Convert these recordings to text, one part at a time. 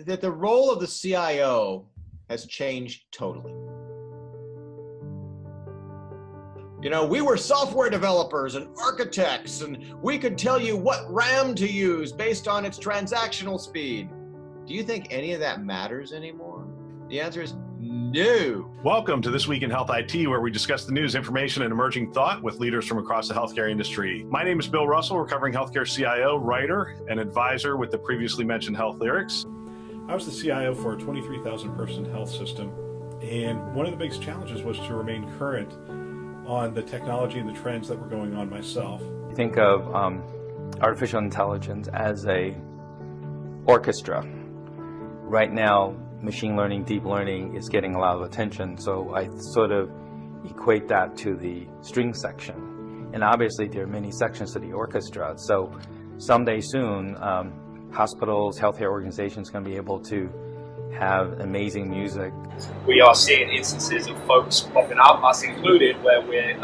that the role of the CIO has changed totally. You know, we were software developers and architects, and we could tell you what RAM to use based on its transactional speed. Do you think any of that matters anymore? The answer is no. Welcome to This Week in Health IT, where we discuss the news, information, and emerging thought with leaders from across the healthcare industry. My name is Bill Russell, recovering healthcare CIO, writer, and advisor with the previously mentioned Health Lyrics. I was the CIO for a 23,000 person health system, and one of the biggest challenges was to remain current on the technology and the trends that were going on myself. Think of artificial intelligence as a orchestra. Right now, machine learning, deep learning is getting a lot of attention, so I sort of equate that to the string section. And obviously there are many sections to the orchestra, so someday soon, hospitals, healthcare organizations are going to be able to have amazing music. We are seeing instances of folks popping up, us included, where we're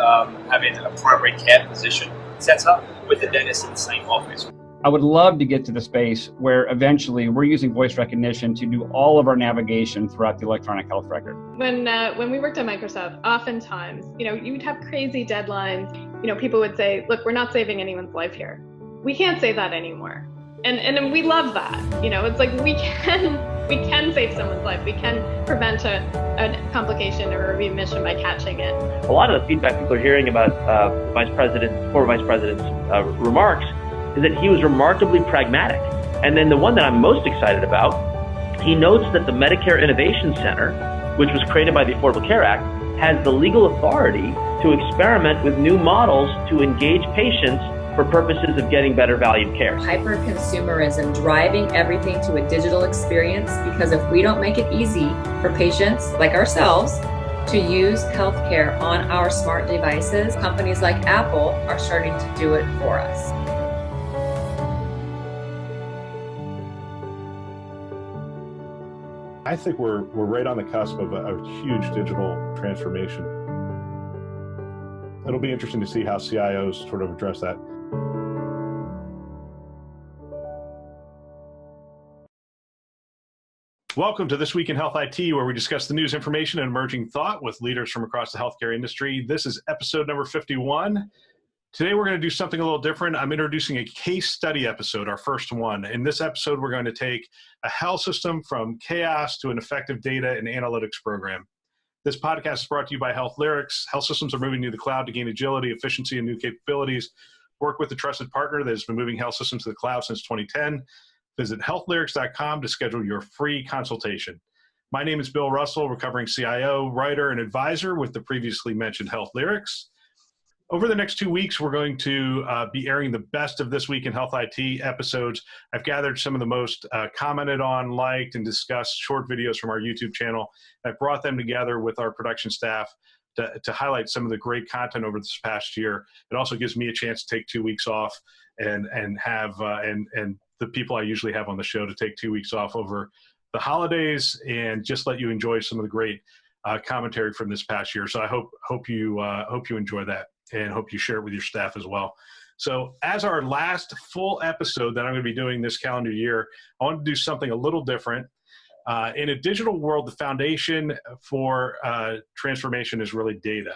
having a primary care physician set up with the dentist in the same office. I would love to get to the space where eventually we're using voice recognition to do all of our navigation throughout the electronic health record. When we worked at Microsoft, oftentimes, you'd have crazy deadlines. People would say, look, we're not saving anyone's life here. We can't say that anymore. And we love that. It's like we can save someone's life. We can prevent a complication or a readmission by catching it. A lot of the feedback people are hearing about former Vice President's remarks is that he was remarkably pragmatic. And then the one that I'm most excited about, he notes that the Medicare Innovation Center, which was created by the Affordable Care Act, has the legal authority to experiment with new models to engage patients for purposes of getting better value care. Hyper-consumerism driving everything to a digital experience, because if we don't make it easy for patients like ourselves to use healthcare on our smart devices, companies like Apple are starting to do it for us. I think we're right on the cusp of a huge digital transformation. It'll be interesting to see how CIOs sort of address that. Welcome to This Week in Health IT, where we discuss the news, information, and emerging thought with leaders from across the healthcare industry. This is episode number 51. Today, we're going to do something a little different. I'm introducing a case study episode, our first one. In this episode, we're going to take a health system from chaos to an effective data and analytics program. This podcast is brought to you by Health Lyrics. Health systems are moving to the cloud to gain agility, efficiency, and new capabilities. Work with a trusted partner that has been moving health systems to the cloud since 2010. Visit healthlyrics.com to schedule your free consultation. My name is Bill Russell, recovering CIO, writer, and advisor with the previously mentioned Health Lyrics. Over the next 2 weeks, we're going to be airing the best of This Week in Health IT episodes. I've gathered some of the most commented on, liked, and discussed short videos from our YouTube channel. I brought them together with our production staff to highlight some of the great content over this past year. It also gives me a chance to take 2 weeks off and have the people I usually have on the show to take 2 weeks off over the holidays and just let you enjoy some of the great commentary from this past year. So I hope you enjoy that, and hope you share it with your staff as well. So as our last full episode that I'm going to be doing this calendar year, I want to do something a little different. In a digital world, the foundation for transformation is really data.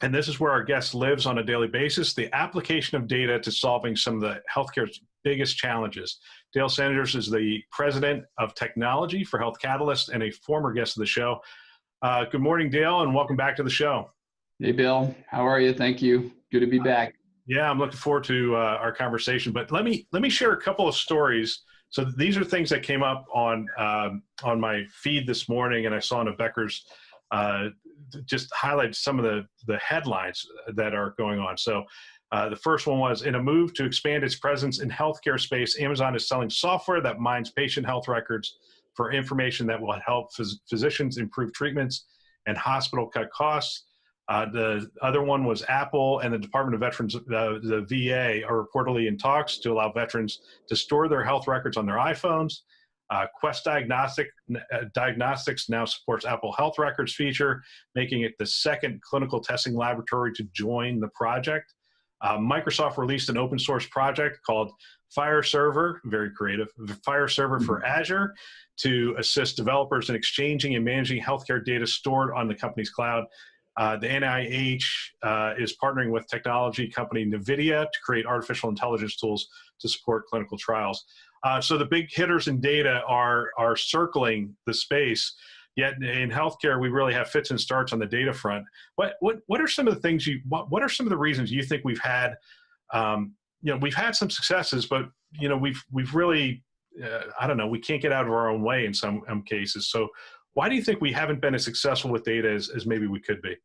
And this is where our guest lives on a daily basis, the application of data to solving some of the healthcare's biggest challenges. Dale Sanders is the president of technology for Health Catalyst and a former guest of the show. Good morning, Dale, and welcome back to the show. Hey, Bill. How are you? Thank you. Good to be back. Yeah, I'm looking forward to our conversation. But let me share a couple of stories. So these are things that came up on my feed this morning, and I saw in Becker's just highlight some of the headlines that are going on. So the first one was, in a move to expand its presence in healthcare space, Amazon is selling software that mines patient health records for information that will help physicians improve treatments and hospital cut costs. The other one was Apple and the Department of Veterans, the VA, are reportedly in talks to allow veterans to store their health records on their iPhones. Quest Diagnostics now supports Apple Health Records feature, making it the second clinical testing laboratory to join the project. Microsoft released an open source project called Fire Server, very creative, Fire Server for Azure, to assist developers in exchanging and managing healthcare data stored on the company's cloud. The NIH is partnering with technology company NVIDIA to create artificial intelligence tools to support clinical trials. So the big hitters in data are circling the space. Yet in healthcare, we really have fits and starts on the data front. What are some of the things what are some of the reasons you think we've had, we've had some successes, but we've really, I don't know, we can't get out of our own way in some cases. So why do you think we haven't been as successful with data as maybe we could be?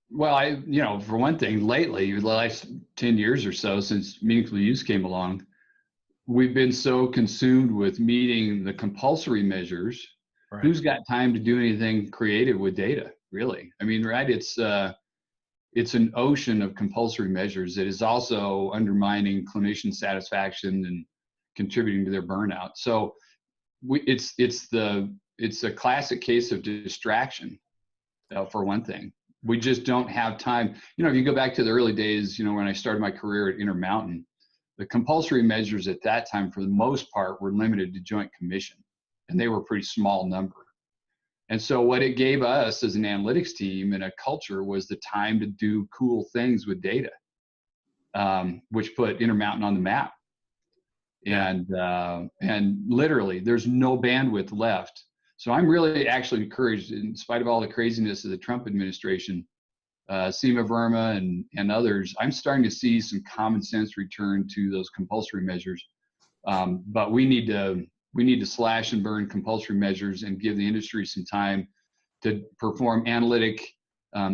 Well, for one thing, lately, the last 10 years or so since meaningful use came along, we've been so consumed with meeting the compulsory measures. Right. Who's got time to do anything creative with data, really? I mean, right? It's an ocean of compulsory measures that is also undermining clinician satisfaction and contributing to their burnout. So it's a classic case of distraction, for one thing. We just don't have time. If you go back to the early days, when I started my career at Intermountain, the compulsory measures at that time, for the most part, were limited to Joint Commission, and they were a pretty small number. And so what it gave us as an analytics team and a culture was the time to do cool things with data, which put Intermountain on the map. And literally, there's no bandwidth left. So I'm really actually encouraged, in spite of all the craziness of the Trump administration, Seema Verma and others, I'm starting to see some common sense return to those compulsory measures. But we need to slash and burn compulsory measures and give the industry some time to perform analytic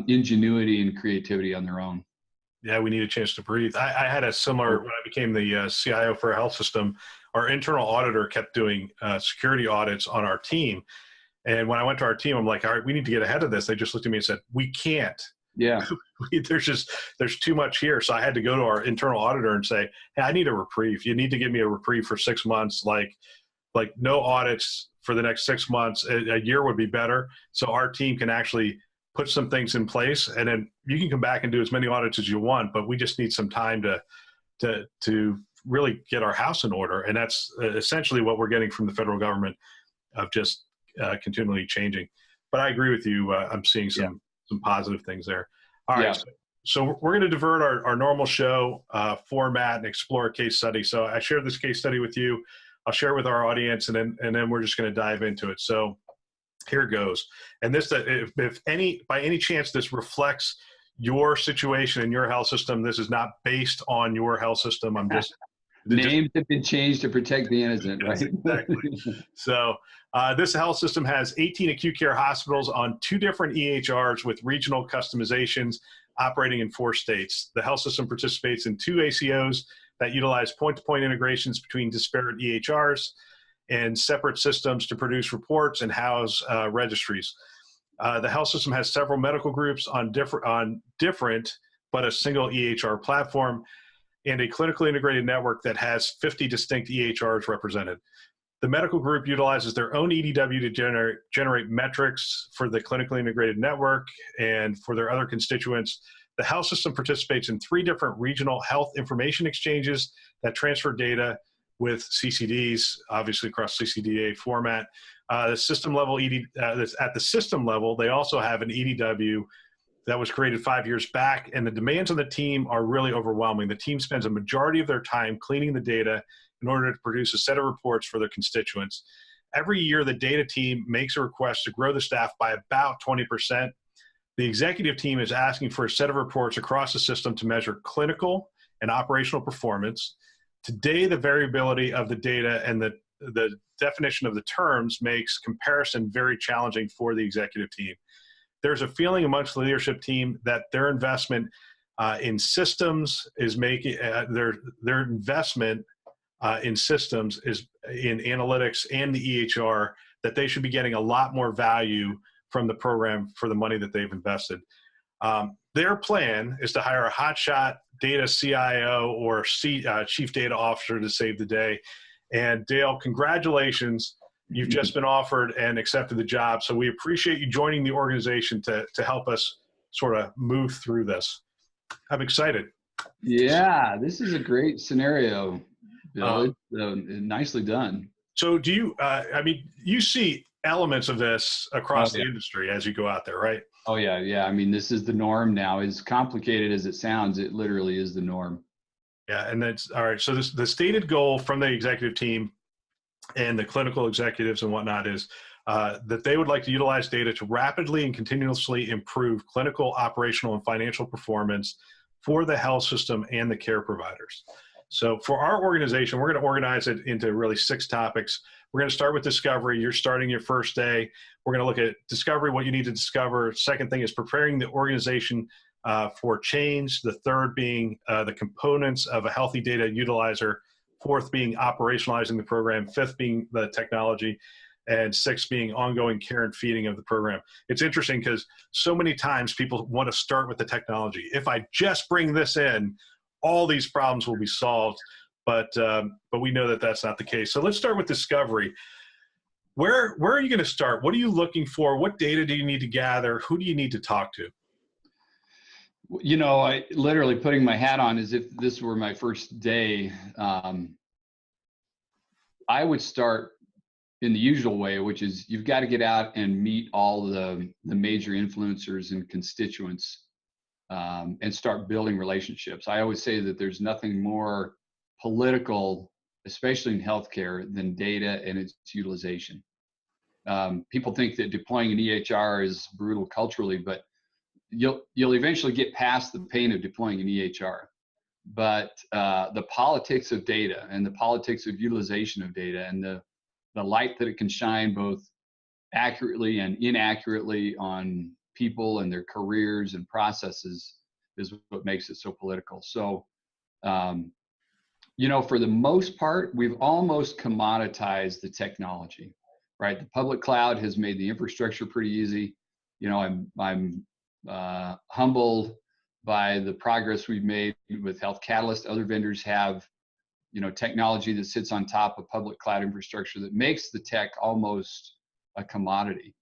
ingenuity and creativity on their own. Yeah, we need a chance to breathe. I had a similar, when I became the CIO for a health system, our internal auditor kept doing security audits on our team. And when I went to our team, I'm like, all right, we need to get ahead of this. They just looked at me and said, we can't. Yeah. There's too much here. So I had to go to our internal auditor and say, hey, I need a reprieve. You need to give me a reprieve for 6 months. Like no audits for the next 6 months. A year would be better. So our team can actually put some things in place, and then you can come back and do as many audits as you want, but we just need some time to really get our house in order. And that's essentially what we're getting from the federal government, of just continually changing. But I agree with you. I'm seeing some positive things there. All right. So we're going to divert our normal show format and explore a case study. So I shared this case study with you. I'll share it with our audience, and then we're just going to dive into it. So here it goes. And this, if by any chance this reflects your situation in your health system, this is not based on your health system. I'm just names have been changed to protect the innocent, right? Exactly. So this health system has 18 acute care hospitals on 2 different EHRs with regional customizations operating in 4 states. The health system participates in 2 ACOs that utilize point-to-point integrations between disparate EHRs and separate systems to produce reports and house registries. The health system has several medical groups on different but a single EHR platform, and a clinically integrated network that has 50 distinct EHRs represented. The medical group utilizes their own EDW to generate metrics for the clinically integrated network and for their other constituents. The health system participates in 3 different regional health information exchanges that transfer data with CCDs, obviously across CCDA format. The system level at the system level, they also have an EDW that was created 5 years back, and the demands on the team are really overwhelming. The team spends a majority of their time cleaning the data in order to produce a set of reports for their constituents. Every year, the data team makes a request to grow the staff by about 20%. The executive team is asking for a set of reports across the system to measure clinical and operational performance. Today, the variability of the data and the definition of the terms makes comparison very challenging for the executive team. There's a feeling amongst the leadership team that their investment in systems is making their investment in systems is in analytics and the EHR, that they should be getting a lot more value from the program for the money that they've invested. Their plan is to hire a hotshot data CIO or chief data officer to save the day. And Dale, congratulations. You've just been offered and accepted the job. So we appreciate you joining the organization to help us sort of move through this. I'm excited. Yeah, this is a great scenario, Bill. It's nicely done. So do you, I mean, you see elements of this across the yeah. industry as you go out there, right? Oh, yeah, yeah. I mean, this is the norm now. As complicated as it sounds, it literally is the norm. Yeah, and that's all right. So the stated goal from the executive team and the clinical executives and whatnot is that they would like to utilize data to rapidly and continuously improve clinical, operational, and financial performance for the health system and the care providers. So for our organization, we're going to organize it into really 6 topics. We're going to start with discovery. You're starting your first day. We're going to look at discovery, what you need to discover. Second thing is preparing the organization for change. The third being the components of a healthy data utilizer. Fourth being operationalizing the program. Fifth being the technology. And 6 being ongoing care and feeding of the program. It's interesting because so many times people want to start with the technology. If I just bring this in, all these problems will be solved, but we know that that's not the case. So let's start with discovery. Where are you going to start? What are you looking for? What data do you need to gather? Who do you need to talk to? You know, I literally putting my hat on as if this were my first day. I would start in the usual way, which is you've got to get out and meet all the major influencers and constituents and start building relationships. I always say that there's nothing more political, especially in healthcare, than data and its utilization. People think that deploying an EHR is brutal culturally, but you'll eventually get past the pain of deploying an EHR. But the politics of data and the politics of utilization of data and the light that it can shine both accurately and inaccurately on people and their careers and processes is what makes it so political. So, you know, for the most part, we've almost commoditized the technology, right? The public cloud has made the infrastructure pretty easy. You know, I'm humbled by the progress we've made with Health Catalyst. Other vendors have, you know, technology that sits on top of public cloud infrastructure that makes the tech almost a commodity.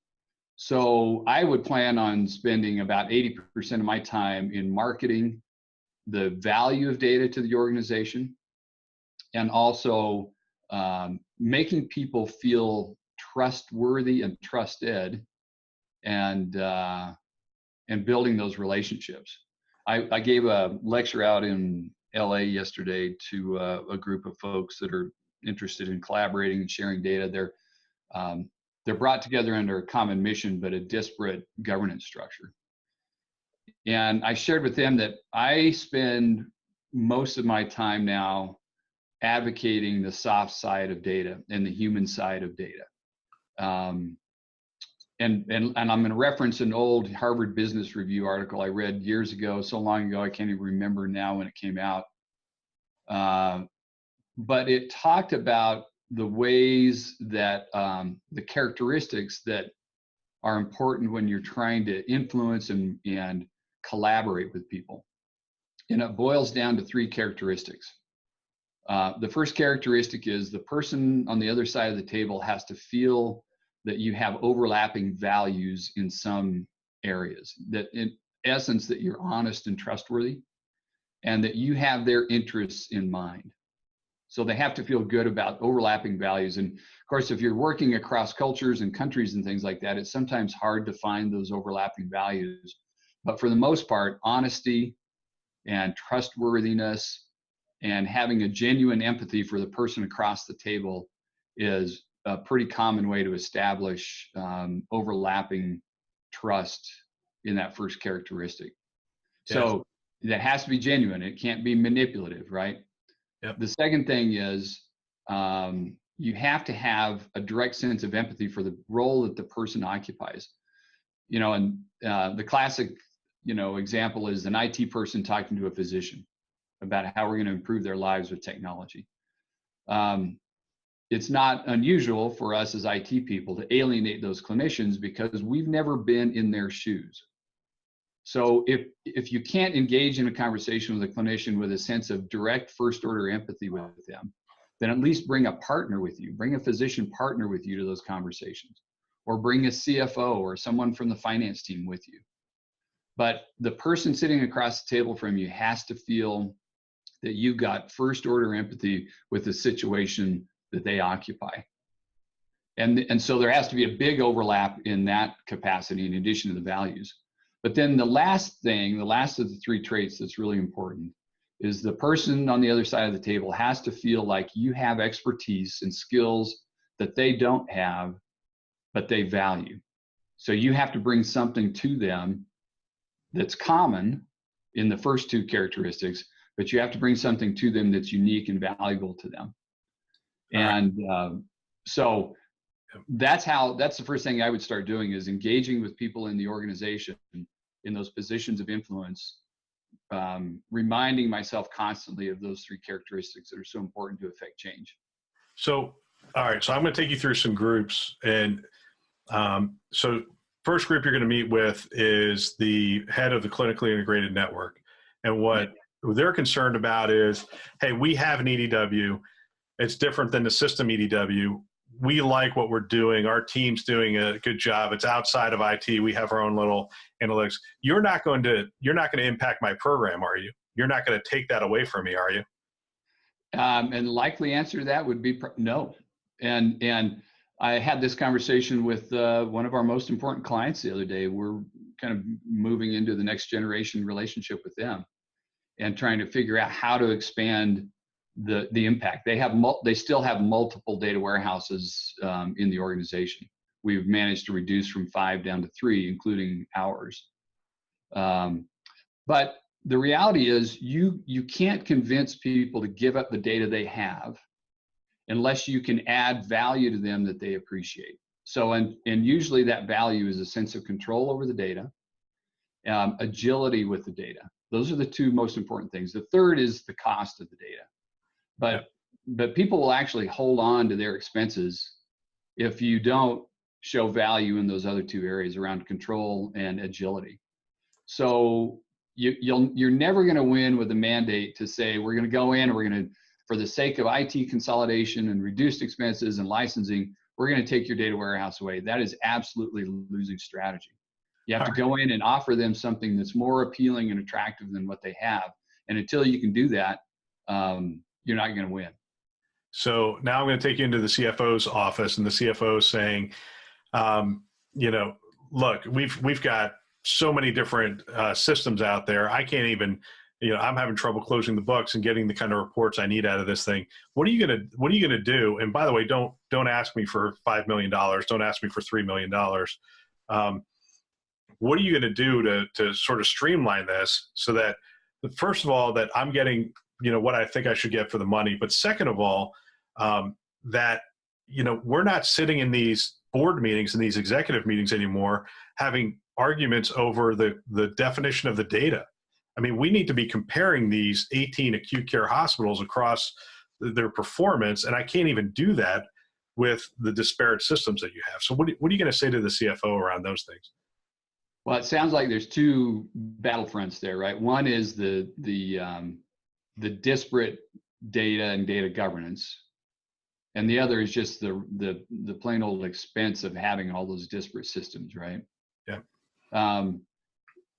So I would plan on spending about 80% of my time in marketing the value of data to the organization, and also making people feel trustworthy and trusted, and building those relationships. I gave a lecture out in LA yesterday to a group of folks that are interested in collaborating and sharing data. They're brought together under a common mission, but a disparate governance structure. And I shared with them that I spend most of my time now advocating the soft side of data and the human side of data. And I'm going to reference an old Harvard Business Review article I read years ago, so long ago I can't even remember now when it came out. But it talked about the ways that the characteristics that are important when you're trying to influence and collaborate with people. And it boils down to 3 characteristics. The first characteristic is the person on the other side of the table has to feel that you have overlapping values in some areas, that in essence that you're honest and trustworthy, and that you have their interests in mind. So they have to feel good about overlapping values. And of course, if you're working across cultures and countries and things like that, it's sometimes hard to find those overlapping values. But for the most part, honesty and trustworthiness and having a genuine empathy for the person across the table is a pretty common way to establish overlapping trust in that first characteristic. Yes. So that has to be genuine. It can't be manipulative, right? Yep. The second thing is you have to have a direct sense of empathy for the role that the person occupies. You know, and the classic, you know, example is an IT person talking to a physician about how we're going to improve their lives with technology. It's not unusual for us as IT people to alienate those clinicians because we've never been in their shoes. So if you can't engage in a conversation with a clinician with a sense of direct first order empathy with them, then at least bring a partner with you, bring a physician partner with you to those conversations, or bring a CFO or someone from the finance team with you. But the person sitting across the table from you has to feel that you got first order empathy with the situation that they occupy. And so there has to be a big overlap in that capacity in addition to the values. But then the last thing, the last of the three traits that's really important is the person on the other side of the table has to feel like you have expertise and skills that they don't have, but they value. So you have to bring something to them that's common in the first two characteristics, but you have to bring something to them that's unique and valuable to them. And so that's the first thing I would start doing, is engaging with people in the organization in those positions of influence, reminding myself constantly of those three characteristics that are so important to affect change. So, all right, so I'm going to take you through some groups. And so first group you're going to meet with is the head of the clinically integrated network. And what they're concerned about is, hey, we have an EDW. It's different than the system EDW. We like what we're doing. Our team's doing a good job. It's outside of IT. We have our own little analytics. You're not going to impact my program, are you? You're not going to take that away from me, are you? And the likely answer to that would be no. And I had this conversation with one of our most important clients the other day. We're kind of moving into the next generation relationship with them and trying to figure out how to expand the impact. They still have multiple data warehouses in the organization. We've managed to reduce from 5 down to 3, including ours. But the reality is you can't convince people to give up the data they have unless you can add value to them that they appreciate. So, and usually that value is a sense of control over the data, agility with the data. Those are the two most important things. The third is the cost of the data. But people will actually hold on to their expenses if you don't show value in those other two areas around control and agility. So you're never going to win with a mandate to say we're going to go in and we're going to, for the sake of IT consolidation and reduced expenses and licensing, we're going to take your data warehouse away. That is absolutely losing strategy. You have to go in and offer them something that's more appealing and attractive than what they have. And until you can do that, you're not going to win. So now I'm going to take you into the CFO's office, and the CFO is saying, look, we've got so many different systems out there. I can't even, I'm having trouble closing the books and getting the kind of reports I need out of this thing. What are you going to do? And by the way, don't ask me for $5 million. Don't ask me for $3 million. What are you going to do to sort of streamline this so that, first of all, that I'm getting, what I think I should get for the money. But second of all, that, we're not sitting in these board meetings and these executive meetings anymore, having arguments over the definition of the data. I mean, we need to be comparing these 18 acute care hospitals across their performance. And I can't even do that with the disparate systems that you have. So what are you going to say to the CFO around those things? Well, it sounds like there's two battlefronts there, right? One is the disparate data and data governance, and the other is just the plain old expense of having all those disparate systems, right? Yeah.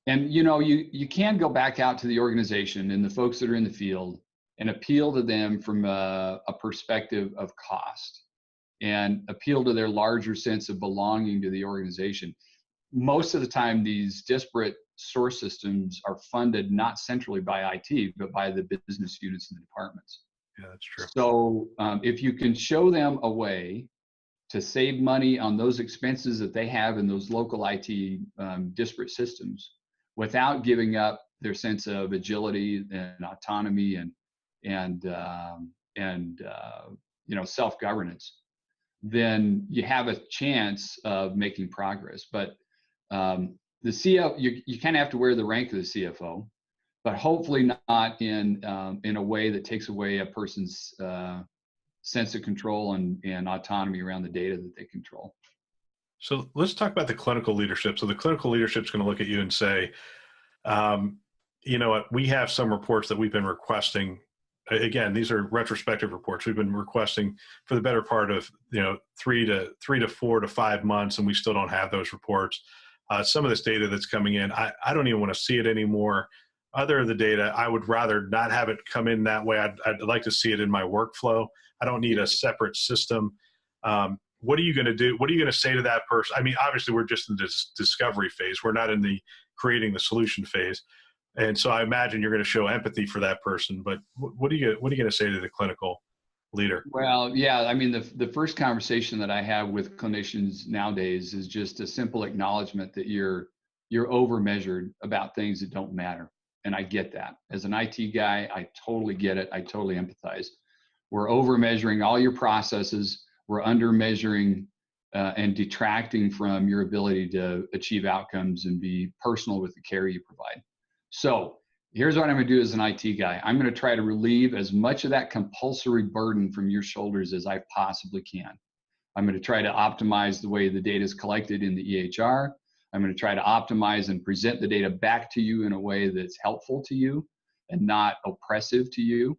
And you can go back out to the organization and the folks that are in the field and appeal to them from a perspective of cost, and appeal to their larger sense of belonging to the organization. Most of the time, these disparate source systems are funded not centrally by IT, but by the business units and the departments. Yeah, that's true. So if you can show them a way to save money on those expenses that they have in those local IT disparate systems without giving up their sense of agility and autonomy and self-governance, then you have a chance of making progress. But the CFO, you kind of have to wear the rank of the CFO, but hopefully not in a way that takes away a person's sense of control and autonomy around the data that they control. So let's talk about the clinical leadership. So the clinical leadership is going to look at you and say, you know what, we have some reports that we've been requesting. Again, these are retrospective reports. We've been requesting for the better part of 3 to 4 to 5 months, and we still don't have those reports. some of this data that's coming in, I don't even want to see it anymore. Other of the data, I would rather not have it come in that way. I'd like to see it in my workflow. I don't need a separate system. What are you going to do? What are you going to say to that person? I mean, obviously we're just in this discovery phase. We're not in the creating the solution phase. And so I imagine you're going to show empathy for that person, but what are you going to say to the clinical leader? Well, yeah, I mean, the first conversation that I have with clinicians nowadays is just a simple acknowledgement that you're over measured about things that don't matter. And I get that. As an IT guy, I totally get it. I totally empathize. We're over measuring all your processes. We're under measuring and detracting from your ability to achieve outcomes and be personal with the care you provide. So here's what I'm going to do as an IT guy. I'm going to try to relieve as much of that compulsory burden from your shoulders as I possibly can. I'm going to try to optimize the way the data is collected in the EHR. I'm going to try to optimize and present the data back to you in a way that's helpful to you and not oppressive to you.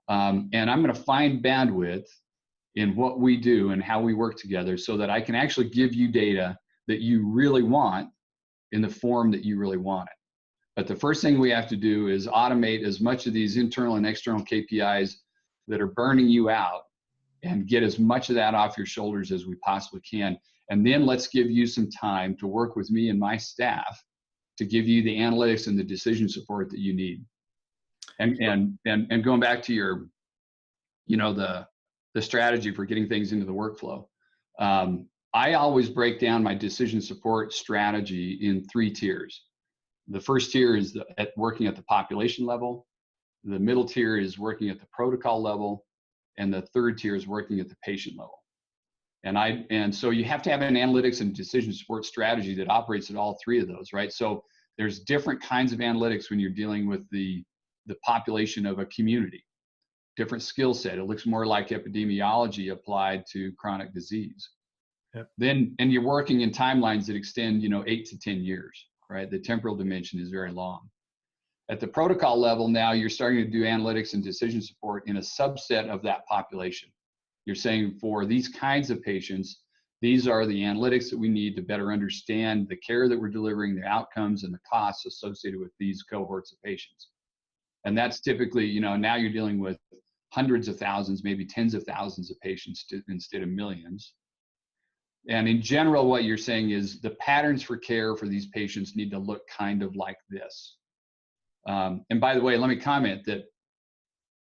And I'm going to find bandwidth in what we do and how we work together so that I can actually give you data that you really want in the form that you really want it. But the first thing we have to do is automate as much of these internal and external KPIs that are burning you out and get as much of that off your shoulders as we possibly can. And then let's give you some time to work with me and my staff to give you the analytics and the decision support that you need. And going back to your, the strategy for getting things into the workflow. I always break down my decision support strategy in 3 tiers. The first tier is working at the population level. The middle tier is working at the protocol level. And the third tier is working at the patient level. And so you have to have an analytics and decision support strategy that operates at all 3 of those, right? So there's different kinds of analytics when you're dealing with the population of a community. Different skill set. It looks more like epidemiology applied to chronic disease. Yep. And you're working in timelines that extend, 8 to 10 years, right? The temporal dimension is very long. At the protocol level now, you're starting to do analytics and decision support in a subset of that population. You're saying for these kinds of patients, these are the analytics that we need to better understand the care that we're delivering, the outcomes and the costs associated with these cohorts of patients. And that's typically, now you're dealing with hundreds of thousands, maybe tens of thousands of patients instead of millions. And in general, what you're saying is the patterns for care for these patients need to look kind of like this. And by the way, let me comment that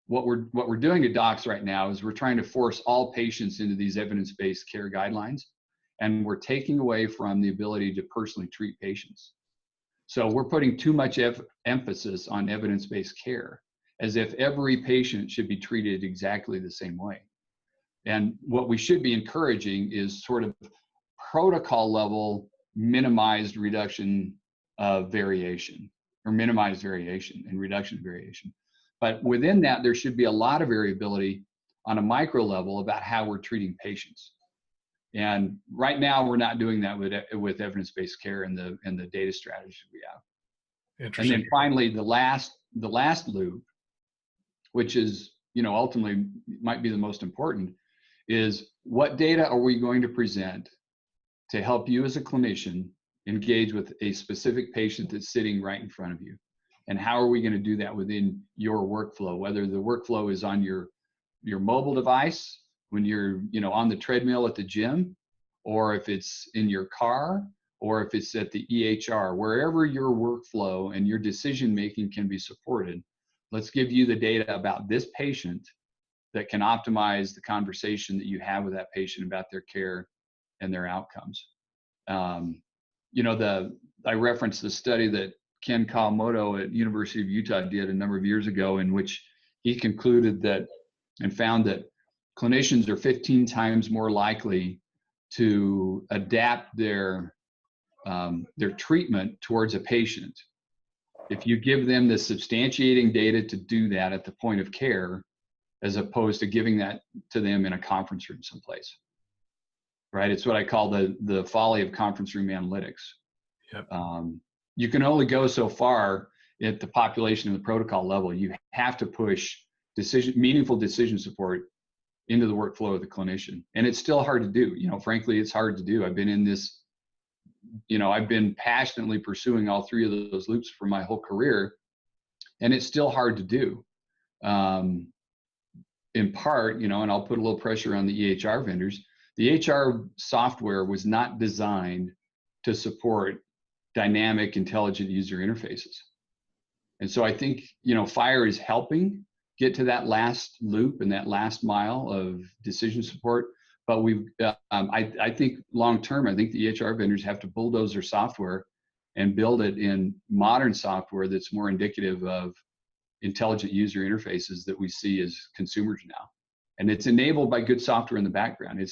what we're doing at Docs right now is we're trying to force all patients into these evidence-based care guidelines, and we're taking away from the ability to personally treat patients. So we're putting too much emphasis on evidence-based care, as if every patient should be treated exactly the same way. And what we should be encouraging is sort of protocol level minimized reduction of variation, or minimized variation and reduction of variation. But within that, there should be a lot of variability on a micro level about how we're treating patients. And right now, we're not doing that with evidence-based care and the data strategy we have. Interesting. And then finally, the last loop, which is, ultimately might be the most important, is what data are we going to present to help you as a clinician engage with a specific patient that's sitting right in front of you? And how are we going to do that within your workflow, whether the workflow is on your mobile device when you're, on the treadmill at the gym, or if it's in your car, or if it's at the EHR, wherever your workflow and your decision-making can be supported. Let's give you the data about this patient that can optimize the conversation that you have with that patient about their care and their outcomes. I referenced the study that Ken Kawamoto at University of Utah did a number of years ago, in which he concluded that and found that clinicians are 15 times more likely to adapt their treatment towards a patient if you give them the substantiating data to do that at the point of care, as opposed to giving that to them in a conference room someplace. Right? It's what I call the folly of conference room analytics. Yep. You can only go so far at the population and the protocol level. You have to push meaningful decision support into the workflow of the clinician. And it's still hard to do. Frankly, it's hard to do. I've been in this I've been passionately pursuing all three of those loops for my whole career, and it's still hard to do. In part, and I'll put a little pressure on the EHR vendors. The EHR software was not designed to support dynamic, intelligent user interfaces. And so I think, FHIR is helping get to that last loop and that last mile of decision support. But I think long term, I think the EHR vendors have to bulldoze their software and build it in modern software that's more indicative of intelligent user interfaces that we see as consumers now. And it's enabled by good software in the background.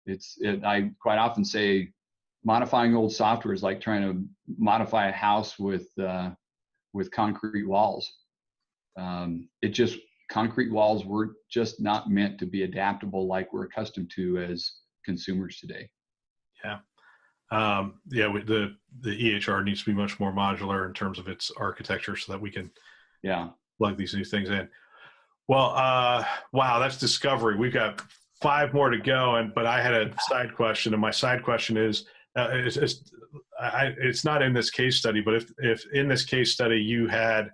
I quite often say modifying old software is like trying to modify a house with concrete walls. Concrete walls were just not meant to be adaptable like we're accustomed to as consumers today. Yeah. The EHR needs to be much more modular in terms of its architecture so that we can plug these new things in. Well, wow, that's discovery. We've got 5 more to go, but I had a side question, and my side question is, it's not in this case study, but if in this case study you had,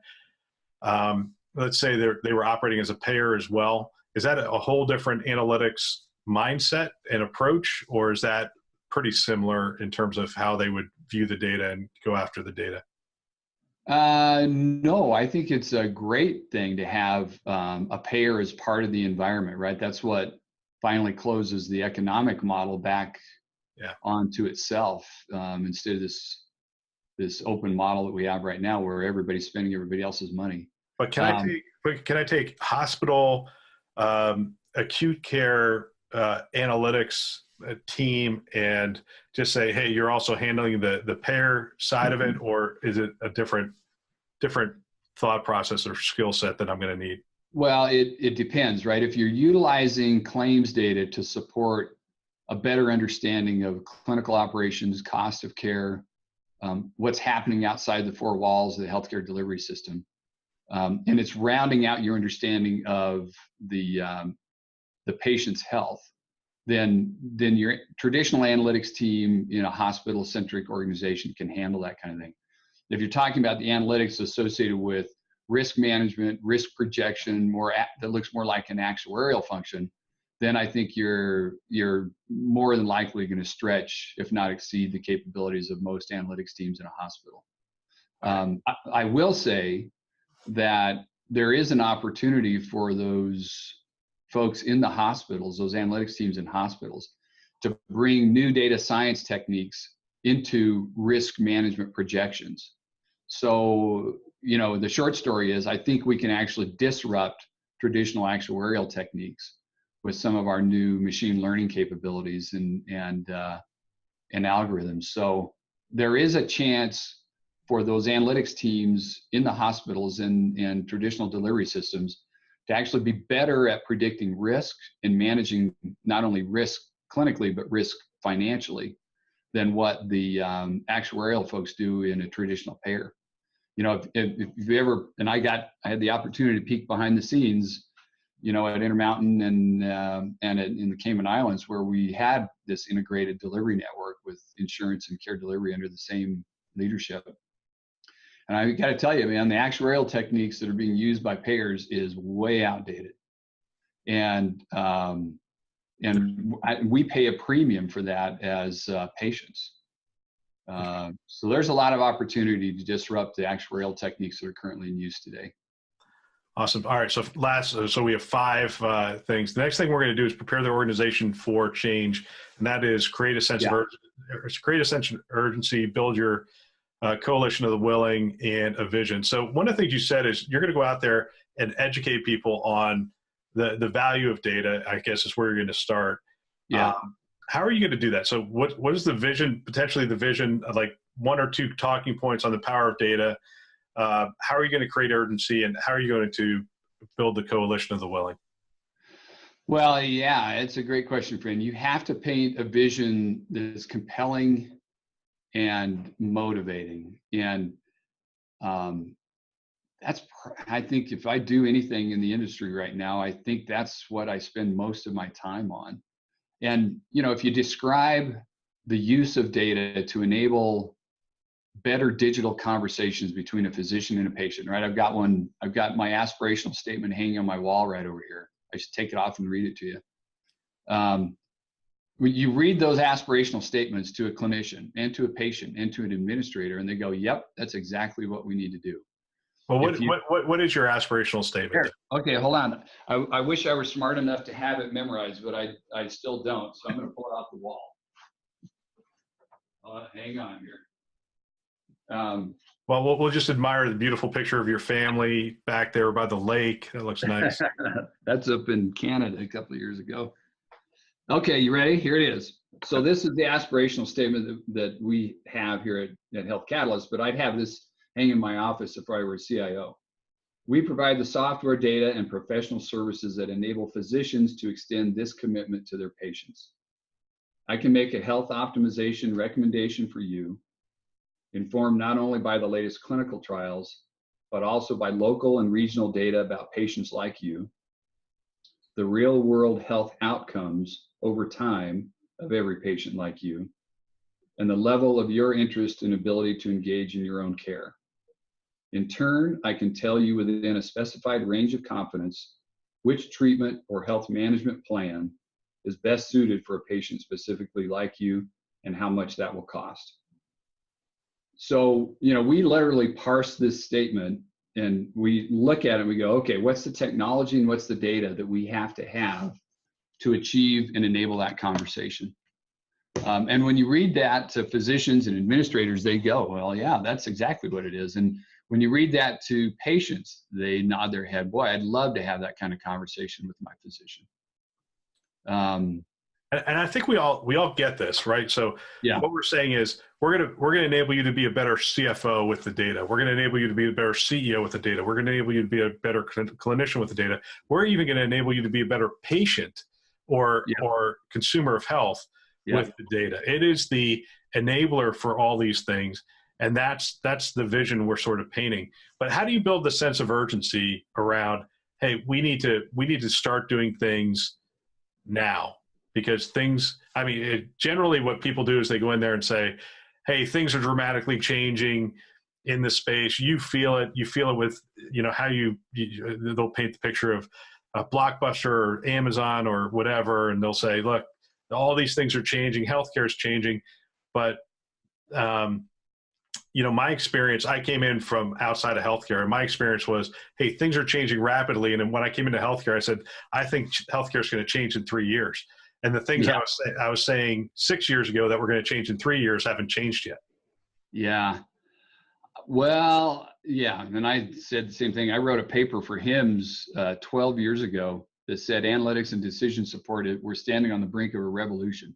let's say they were operating as a payer as well, is that a whole different analytics mindset and approach, or is that pretty similar in terms of how they would view the data and go after the data? No, I think it's a great thing to have a payer as part of the environment, right? That's what finally closes the economic model back onto itself, instead of this open model that we have right now where everybody's spending everybody else's money. But can I take hospital acute care analytics team and just say, hey, you're also handling the payer side of it, or is it a different thought process or skill set that I'm going to need? Well, it depends, right? If you're utilizing claims data to support a better understanding of clinical operations, cost of care, what's happening outside the 4 walls of the healthcare delivery system, and it's rounding out your understanding of the patient's health, then your traditional analytics team in a hospital-centric organization can handle that kind of thing. If you're talking about the analytics associated with risk management, risk projection, that looks more like an actuarial function, then I think you're more than likely going to stretch, if not exceed, the capabilities of most analytics teams in a hospital. I will say that there is an opportunity for those folks in the hospitals, those analytics teams in hospitals, to bring new data science techniques into risk management projections. So, the short story is I think we can actually disrupt traditional actuarial techniques with some of our new machine learning capabilities and algorithms. So there is a chance for those analytics teams in the hospitals and traditional delivery systems to actually be better at predicting risk and managing not only risk clinically, but risk financially than what the actuarial folks do in a traditional payer. If you ever, and I had the opportunity to peek behind the scenes, at Intermountain and in the Cayman Islands, where we had this integrated delivery network with insurance and care delivery under the same leadership. And I got to tell you, man, the actuarial techniques that are being used by payers is way outdated. And we pay a premium for that as patients. So there's a lot of opportunity to disrupt the actuarial techniques that are currently in use today. Awesome. All right. So we have 5 things. The next thing we're going to do is prepare the organization for change, and that is create a sense of urgency, build your coalition of the willing, and a vision. So one of the things you said is you're going to go out there and educate people on the value of data, I guess is where you're going to start. Yeah. How are you going to do that? So what is the vision, potentially the vision of like 1 or 2 talking points on the power of data? How are you going to create urgency, and how are you going to build the coalition of the willing? Well, yeah, it's a great question, friend. You have to paint a vision that is compelling and motivating. And I think if I do anything in the industry right now, I think that's what I spend most of my time on. And, if you describe the use of data to enable better digital conversations between a physician and a patient, right? I've got my aspirational statement hanging on my wall right over here. I should take it off and read it to you. When you read those aspirational statements to a clinician and to a patient and to an administrator, and they go, yep, that's exactly what we need to do. Well, what is your aspirational statement? Okay, hold on. I wish I were smart enough to have it memorized, but I still don't. So I'm going to pull it off the wall. Hang on here. Well, we'll just admire the beautiful picture of your family back there by the lake. That looks nice. That's up in Canada a couple of years ago. Okay, you ready? Here it is. So this is the aspirational statement that we have here at Health Catalyst, but I'd have this hang in my office if I were a CIO. We provide the software, data, and professional services that enable physicians to extend this commitment to their patients. I can make a health optimization recommendation for you, informed not only by the latest clinical trials, but also by local and regional data about patients like you, the real world health outcomes over time of every patient like you, and the level of your interest and ability to engage in your own care. In turn, I can tell you within a specified range of confidence which treatment or health management plan is best suited for a patient specifically like you and how much that will cost. So, we literally parse this statement and we look at it and we go, okay, what's the technology and what's the data that we have to achieve and enable that conversation? And when you read that to physicians and administrators, they go, well, yeah, that's exactly what it is. And when you read that to patients, they nod their head. Boy, I'd love to have that kind of conversation with my physician. And I think we all get this, right? So yeah. What we're saying is we're gonna enable you to be a better CFO with the data. We're gonna enable you to be a better CEO with the data. We're gonna enable you to be a better clinician with the data. We're even gonna enable you to be a better patient or consumer of health with the data. It is the enabler for all these things. And that's the vision we're sort of painting. But how do you build the sense of urgency around, hey, we need to start doing things now? Because generally what people do is they go in there and say, hey, things are dramatically changing in this space. You feel it with, how they'll paint the picture of a Blockbuster or Amazon or whatever. And they'll say, look, all these things are changing. Healthcare is changing. But, my experience, I came in from outside of healthcare, and my experience was, hey, things are changing rapidly. And then when I came into healthcare, I said, I think healthcare is going to change in 3 years. And the things I was saying 6 years ago that were going to change in 3 years haven't changed yet. Yeah. Well, yeah. And I said the same thing. I wrote a paper for HIMSS 12 years ago that said analytics and decision support, we're standing on the brink of a revolution.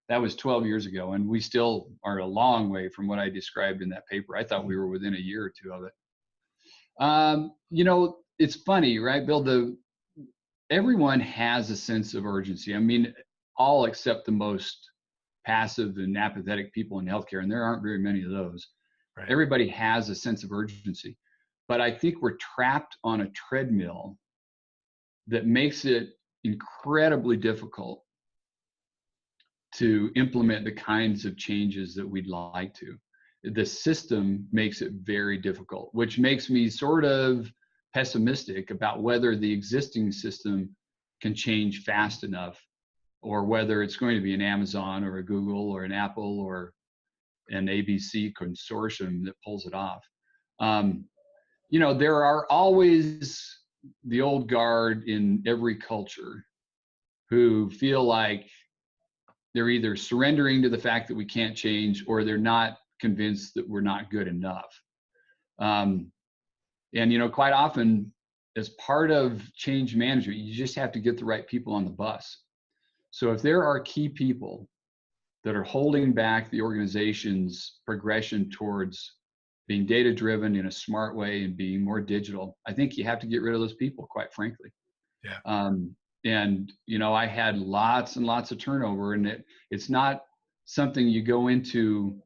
That was 12 years ago, and we still are a long way from what I described in that paper. I thought we were within a year or two of it. It's funny, right, Bill? Everyone has a sense of urgency. I mean, all except the most passive and apathetic people in healthcare, and there aren't very many of those. Right. Everybody has a sense of urgency, but I think we're trapped on a treadmill that makes it incredibly difficult to implement the kinds of changes that we'd like to. The system makes it very difficult, which makes me sort of pessimistic about whether the existing system can change fast enough, or whether it's going to be an Amazon or a Google or an Apple or an ABC consortium that pulls it off. There are always the old guard in every culture who feel like they're either surrendering to the fact that we can't change, or they're not convinced that we're not good enough. And quite often, as part of change management, you just have to get the right people on the bus. So if there are key people that are holding back the organization's progression towards being data-driven in a smart way and being more digital, I think you have to get rid of those people, quite frankly. Yeah. I had lots and lots of turnover, and it's not something you go into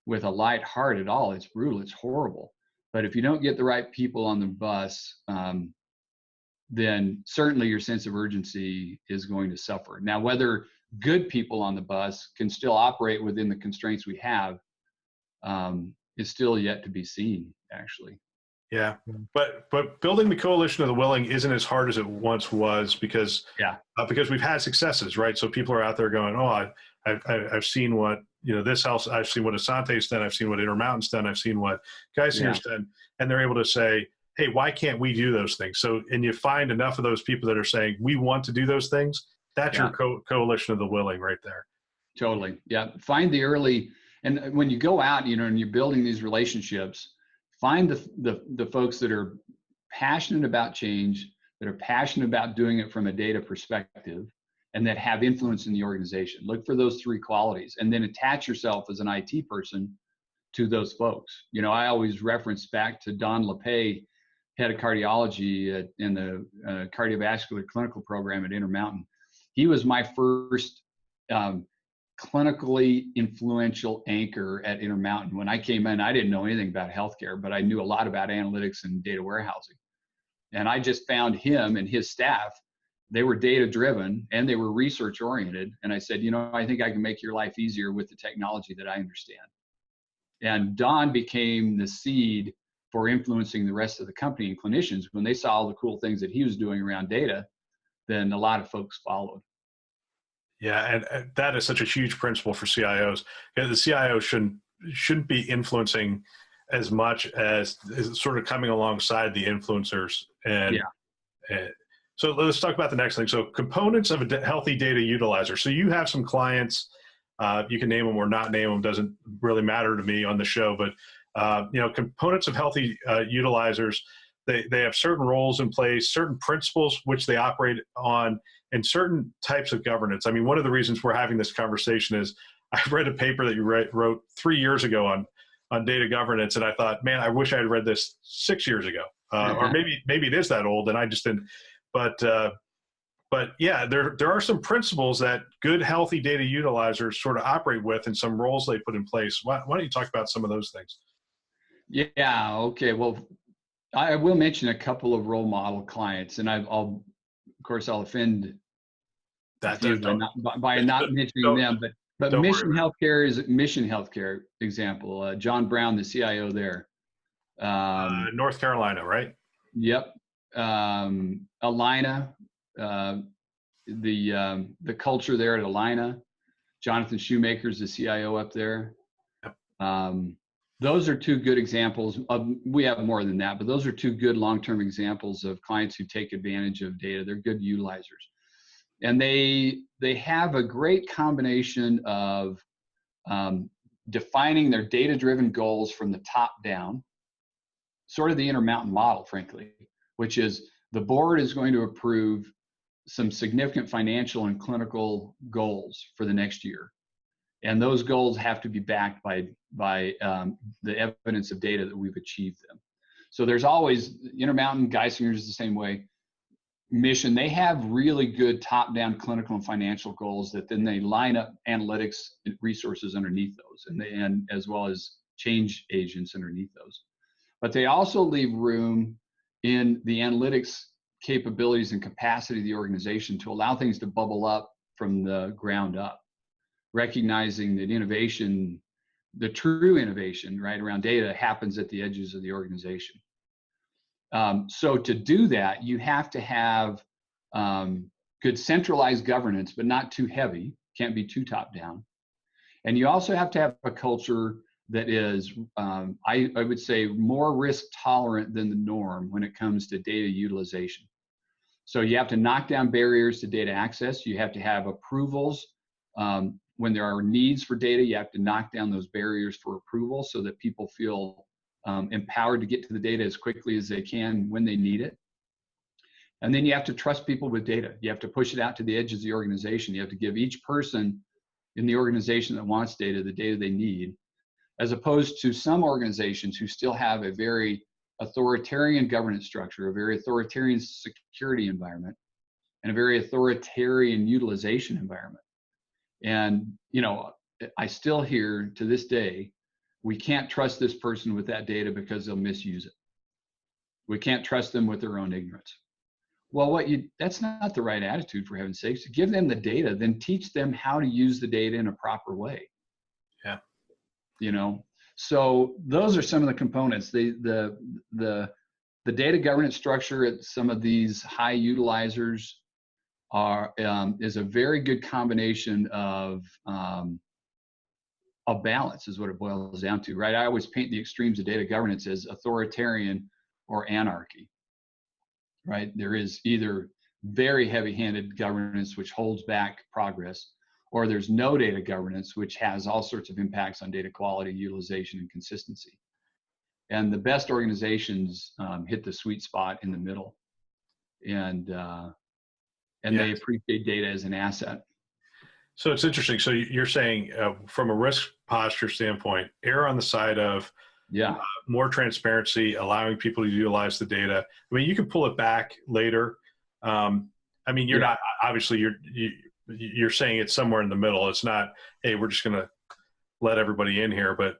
with a light heart at all. It's brutal. It's horrible. But if you don't get the right people on the bus, then certainly your sense of urgency is going to suffer. Now, whether good people on the bus can still operate within the constraints we have is still yet to be seen, actually. Yeah, but building the coalition of the willing isn't as hard as it once was because we've had successes, right? So people are out there going, oh, I've seen what this house, I've seen what Asante's done, I've seen what Intermountain's done, I've seen what Geisinger's done, and they're able to say, hey, why can't we do those things? So, and you find enough of those people that are saying we want to do those things. That's your coalition of the willing right there. Totally, yeah. Find the early, and when you go out, and you're building these relationships. Find the folks that are passionate about change, that are passionate about doing it from a data perspective, and that have influence in the organization. Look for those three qualities, and then attach yourself as an IT person to those folks. I always reference back to Don LePay, head of cardiology in the cardiovascular clinical program at Intermountain. He was my first clinically influential anchor at Intermountain. When I came in, I didn't know anything about healthcare, but I knew a lot about analytics and data warehousing. And I just found him and his staff, they were data driven and they were research oriented. And I said, I think I can make your life easier with the technology that I understand. And Don became the seed for influencing the rest of the company and clinicians. When they saw all the cool things that he was doing around data, then a lot of folks followed. Yeah, and that is such a huge principle for CIOs. The CIO shouldn't be influencing as much as sort of coming alongside the influencers. And so let's talk about the next thing. So components of a healthy data utilizer. So you have some clients, you can name them or not name them, doesn't really matter to me on the show, but components of healthy utilizers, they have certain roles in place, certain principles which they operate on, and certain types of governance. I mean, one of the reasons we're having this conversation is I read a paper that you wrote 3 years ago on data governance, and I thought, man, I wish I had read this 6 years ago, or maybe it is that old, and I just didn't. But yeah, there are some principles that good, healthy data utilizers sort of operate with, and some roles they put in place. Why don't you talk about some of those things? Yeah. Okay. Well, I will mention a couple of role model clients, and I'll offend that by not mentioning them, but Mission Healthcare is Mission Healthcare example. John Brown, the CIO there. North Carolina, right? Yep. Alina, the culture there at Alina. Jonathan Shoemaker's the CIO up there. Yep. Those are two good examples. We have more than that, but those are two good long-term examples of clients who take advantage of data. They're good utilizers. And they have a great combination of defining their data-driven goals from the top down, sort of the Intermountain model, frankly, which is the board is going to approve some significant financial and clinical goals for the next year. And those goals have to be backed by the evidence of data that we've achieved them. So there's always, Intermountain, Geisinger is the same way. Mission, they have really good top-down clinical and financial goals that then they line up analytics resources underneath those, and as well as change agents underneath those. But they also leave room in the analytics capabilities and capacity of the organization to allow things to bubble up from the ground up, recognizing that innovation, the true innovation, right, around data happens at the edges of the organization. So to do that, you have to have good centralized governance, but not too heavy, can't be too top down. And you also have to have a culture that is, I would say, more risk tolerant than the norm when it comes to data utilization. So you have to knock down barriers to data access. You have to have approvals. When there are needs for data, you have to knock down those barriers for approval so that people feel empowered to get to the data as quickly as they can when they need it. And then you have to trust people with data. You have to push it out to the edges of the organization. You have to give each person in the organization that wants data the data they need, as opposed to some organizations who still have a very authoritarian governance structure, a very authoritarian security environment, and a very authoritarian utilization environment. And, you know, I still hear to this day, we can't trust this person with that data because they'll misuse it. We can't trust them with their own ignorance. Well, that's not the right attitude, for heaven's sakes. Give them the data, then teach them how to use the data in a proper way. Yeah. So those are some of the components. The data governance structure at some of these high utilizers is a very good combination of balance, is what it boils down to, right? I always paint the extremes of data governance as authoritarian or anarchy, right? There is either very heavy-handed governance, which holds back progress, or there's no data governance, which has all sorts of impacts on data quality, utilization, and consistency. And the best organizations hit the sweet spot in the middle, and they appreciate data as an asset. So it's interesting. So you're saying from a risk posture standpoint, err on the side of more transparency, allowing people to utilize the data. I mean, you can pull it back later. I mean, you're not, obviously you're saying it's somewhere in the middle. It's not, hey, we're just going to let everybody in here. But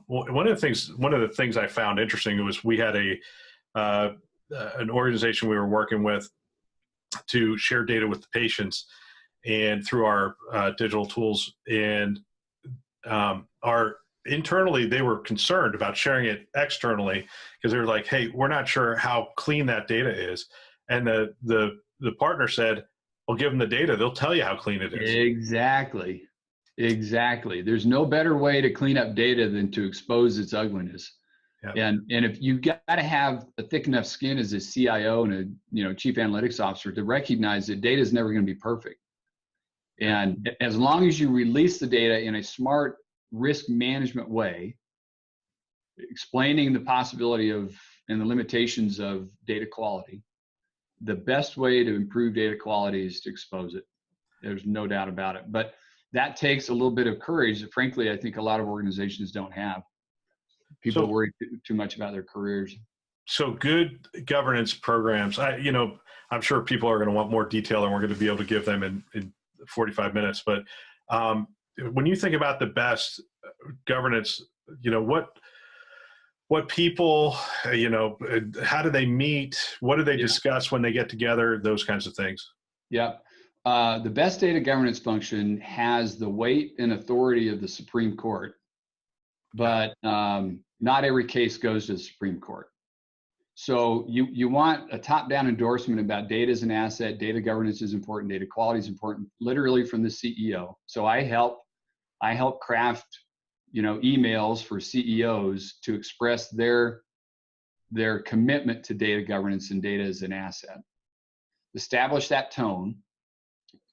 one of the things I found interesting was we had an organization we were working with to share data with the patients and through our digital tools, and internally they were concerned about sharing it externally because they were like, hey, we're not sure how clean that data is. And the partner said, well, give them the data, they'll tell you how clean it is. Exactly. There's no better way to clean up data than to expose its ugliness. Yep. And if you've got to have a thick enough skin as a CIO and a chief analytics officer to recognize that data is never going to be perfect. And as long as you release the data in a smart risk management way, explaining the possibility of and the limitations of data quality, the best way to improve data quality is to expose it. There's no doubt about it. But that takes a little bit of courage that, frankly, I think a lot of organizations don't have. People worry too much about their careers. So good governance programs, I'm sure people are going to want more detail and we're going to be able to give them in 45 minutes. But when you think about the best governance, what people, how do they meet? What do they discuss when they get together? Those kinds of things. Yeah. The best data governance function has the weight and authority of the Supreme Court, but not every case goes to the Supreme Court. So you want a top-down endorsement about data as an asset, data governance is important, data quality is important, literally from the CEO. So I help craft, emails for CEOs to express their commitment to data governance and data as an asset. Establish that tone.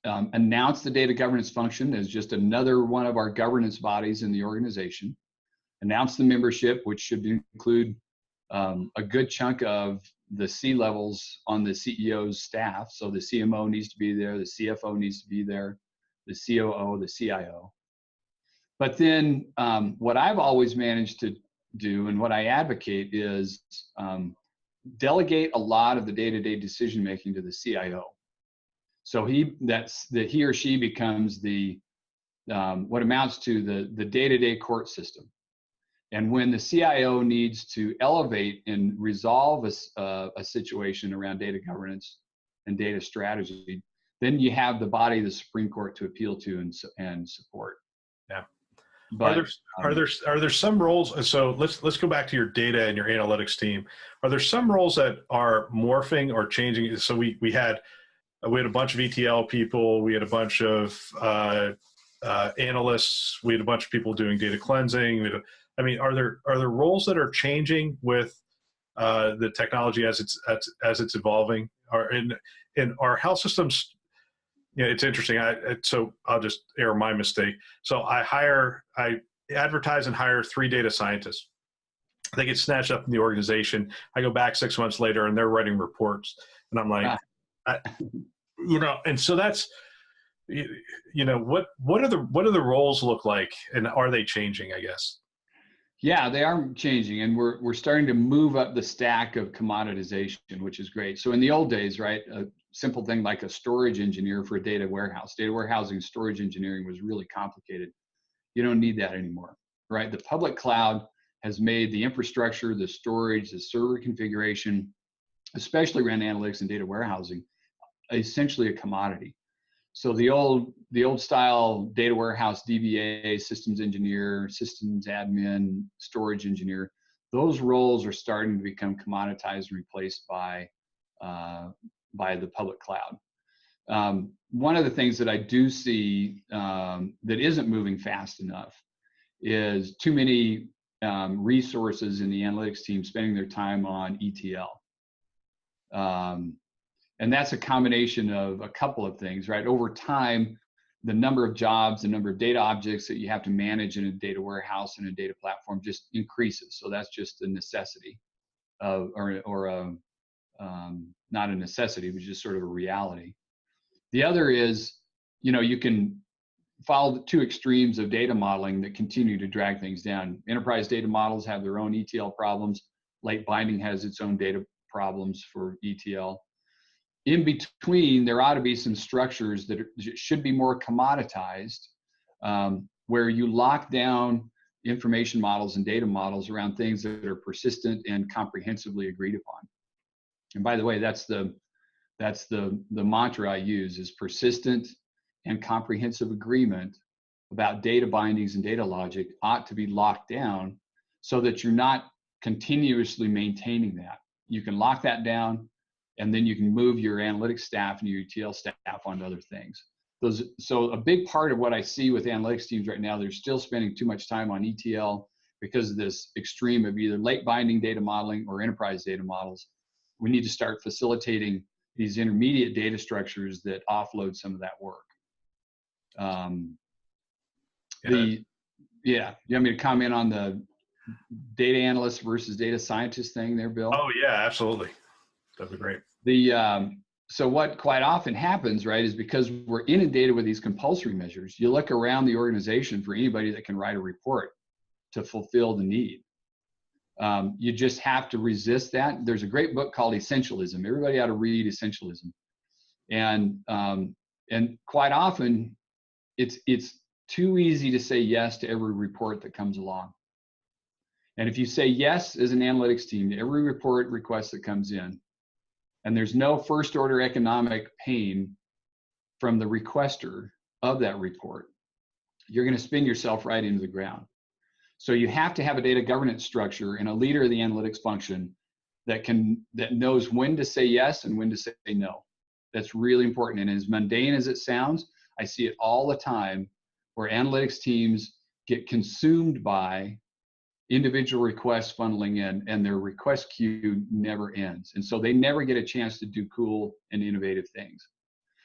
Announce the data governance function as just another one of our governance bodies in the organization. Announce the membership, which should include a good chunk of the C-levels on the CEO's staff. So the CMO needs to be there, the CFO needs to be there, the COO, the CIO. But then what I've always managed to do and what I advocate is delegate a lot of the day-to-day decision-making to the CIO. So he or she becomes the what amounts to the day-to-day court system. And when the CIO needs to elevate and resolve a situation around data governance and data strategy, then you have the body of the Supreme Court to appeal to and support. Yeah. But are there some roles? So let's go back to your data and your analytics team. Are there some roles that are morphing or changing? So we had a bunch of ETL people. We had a bunch of analysts. We had a bunch of people doing data cleansing. Are there roles that are changing with the technology as it's evolving? In our health systems, it's interesting. So I'll just air my mistake. So I advertise and hire 3 data scientists. They get snatched up in the organization. I go back 6 months later and they're writing reports, and I'm like, and so that's, what do the roles look like, and are they changing, I guess? Yeah, they are changing, and we're starting to move up the stack of commoditization, which is great. So in the old days, right, a simple thing like a storage engineer for a data warehouse, data warehousing, storage engineering was really complicated. You don't need that anymore, right? The public cloud has made the infrastructure, the storage, the server configuration, especially around analytics and data warehousing, essentially a commodity. So the old style data warehouse DBA, systems engineer, systems admin, storage engineer, those roles are starting to become commoditized and replaced by the public cloud. One of the things that I do see that isn't moving fast enough is too many resources in the analytics team spending their time on ETL. And that's a combination of a couple of things, right? Over time, the number of jobs, the number of data objects that you have to manage in a data warehouse and a data platform just increases. So that's just a necessity, not a necessity, but just sort of a reality. The other is, you can follow the two extremes of data modeling that continue to drag things down. Enterprise data models have their own ETL problems. Late binding has its own data problems for ETL. In between, there ought to be some structures that should be more commoditized, where you lock down information models and data models around things that are persistent and comprehensively agreed upon. And by the way, that's the mantra I use, is persistent and comprehensive agreement about data bindings and data logic ought to be locked down so that you're not continuously maintaining that. You can lock that down, and then you can move your analytics staff and your ETL staff onto other things. So a big part of what I see with analytics teams right now, they're still spending too much time on ETL because of this extreme of either late binding data modeling or enterprise data models. We need to start facilitating these intermediate data structures that offload some of that work. You want me to comment on the data analyst versus data scientist thing there, Bill? Oh yeah, absolutely. That'd be great. So what quite often happens, right, is because we're inundated with these compulsory measures, you look around the organization for anybody that can write a report to fulfill the need. You just have to resist that. There's a great book called Essentialism. Everybody ought to read Essentialism. And quite often, it's too easy to say yes to every report that comes along. And if you say yes as an analytics team to every report request that comes in, and there's no first order economic pain from the requester of that report, you're going to spin yourself right into the ground. So you have to have a data governance structure and a leader of the analytics function that knows when to say yes and when to say no. That's really important. And as mundane as it sounds, I see it all the time where analytics teams get consumed by individual requests funneling in, and their request queue never ends. And so they never get a chance to do cool and innovative things.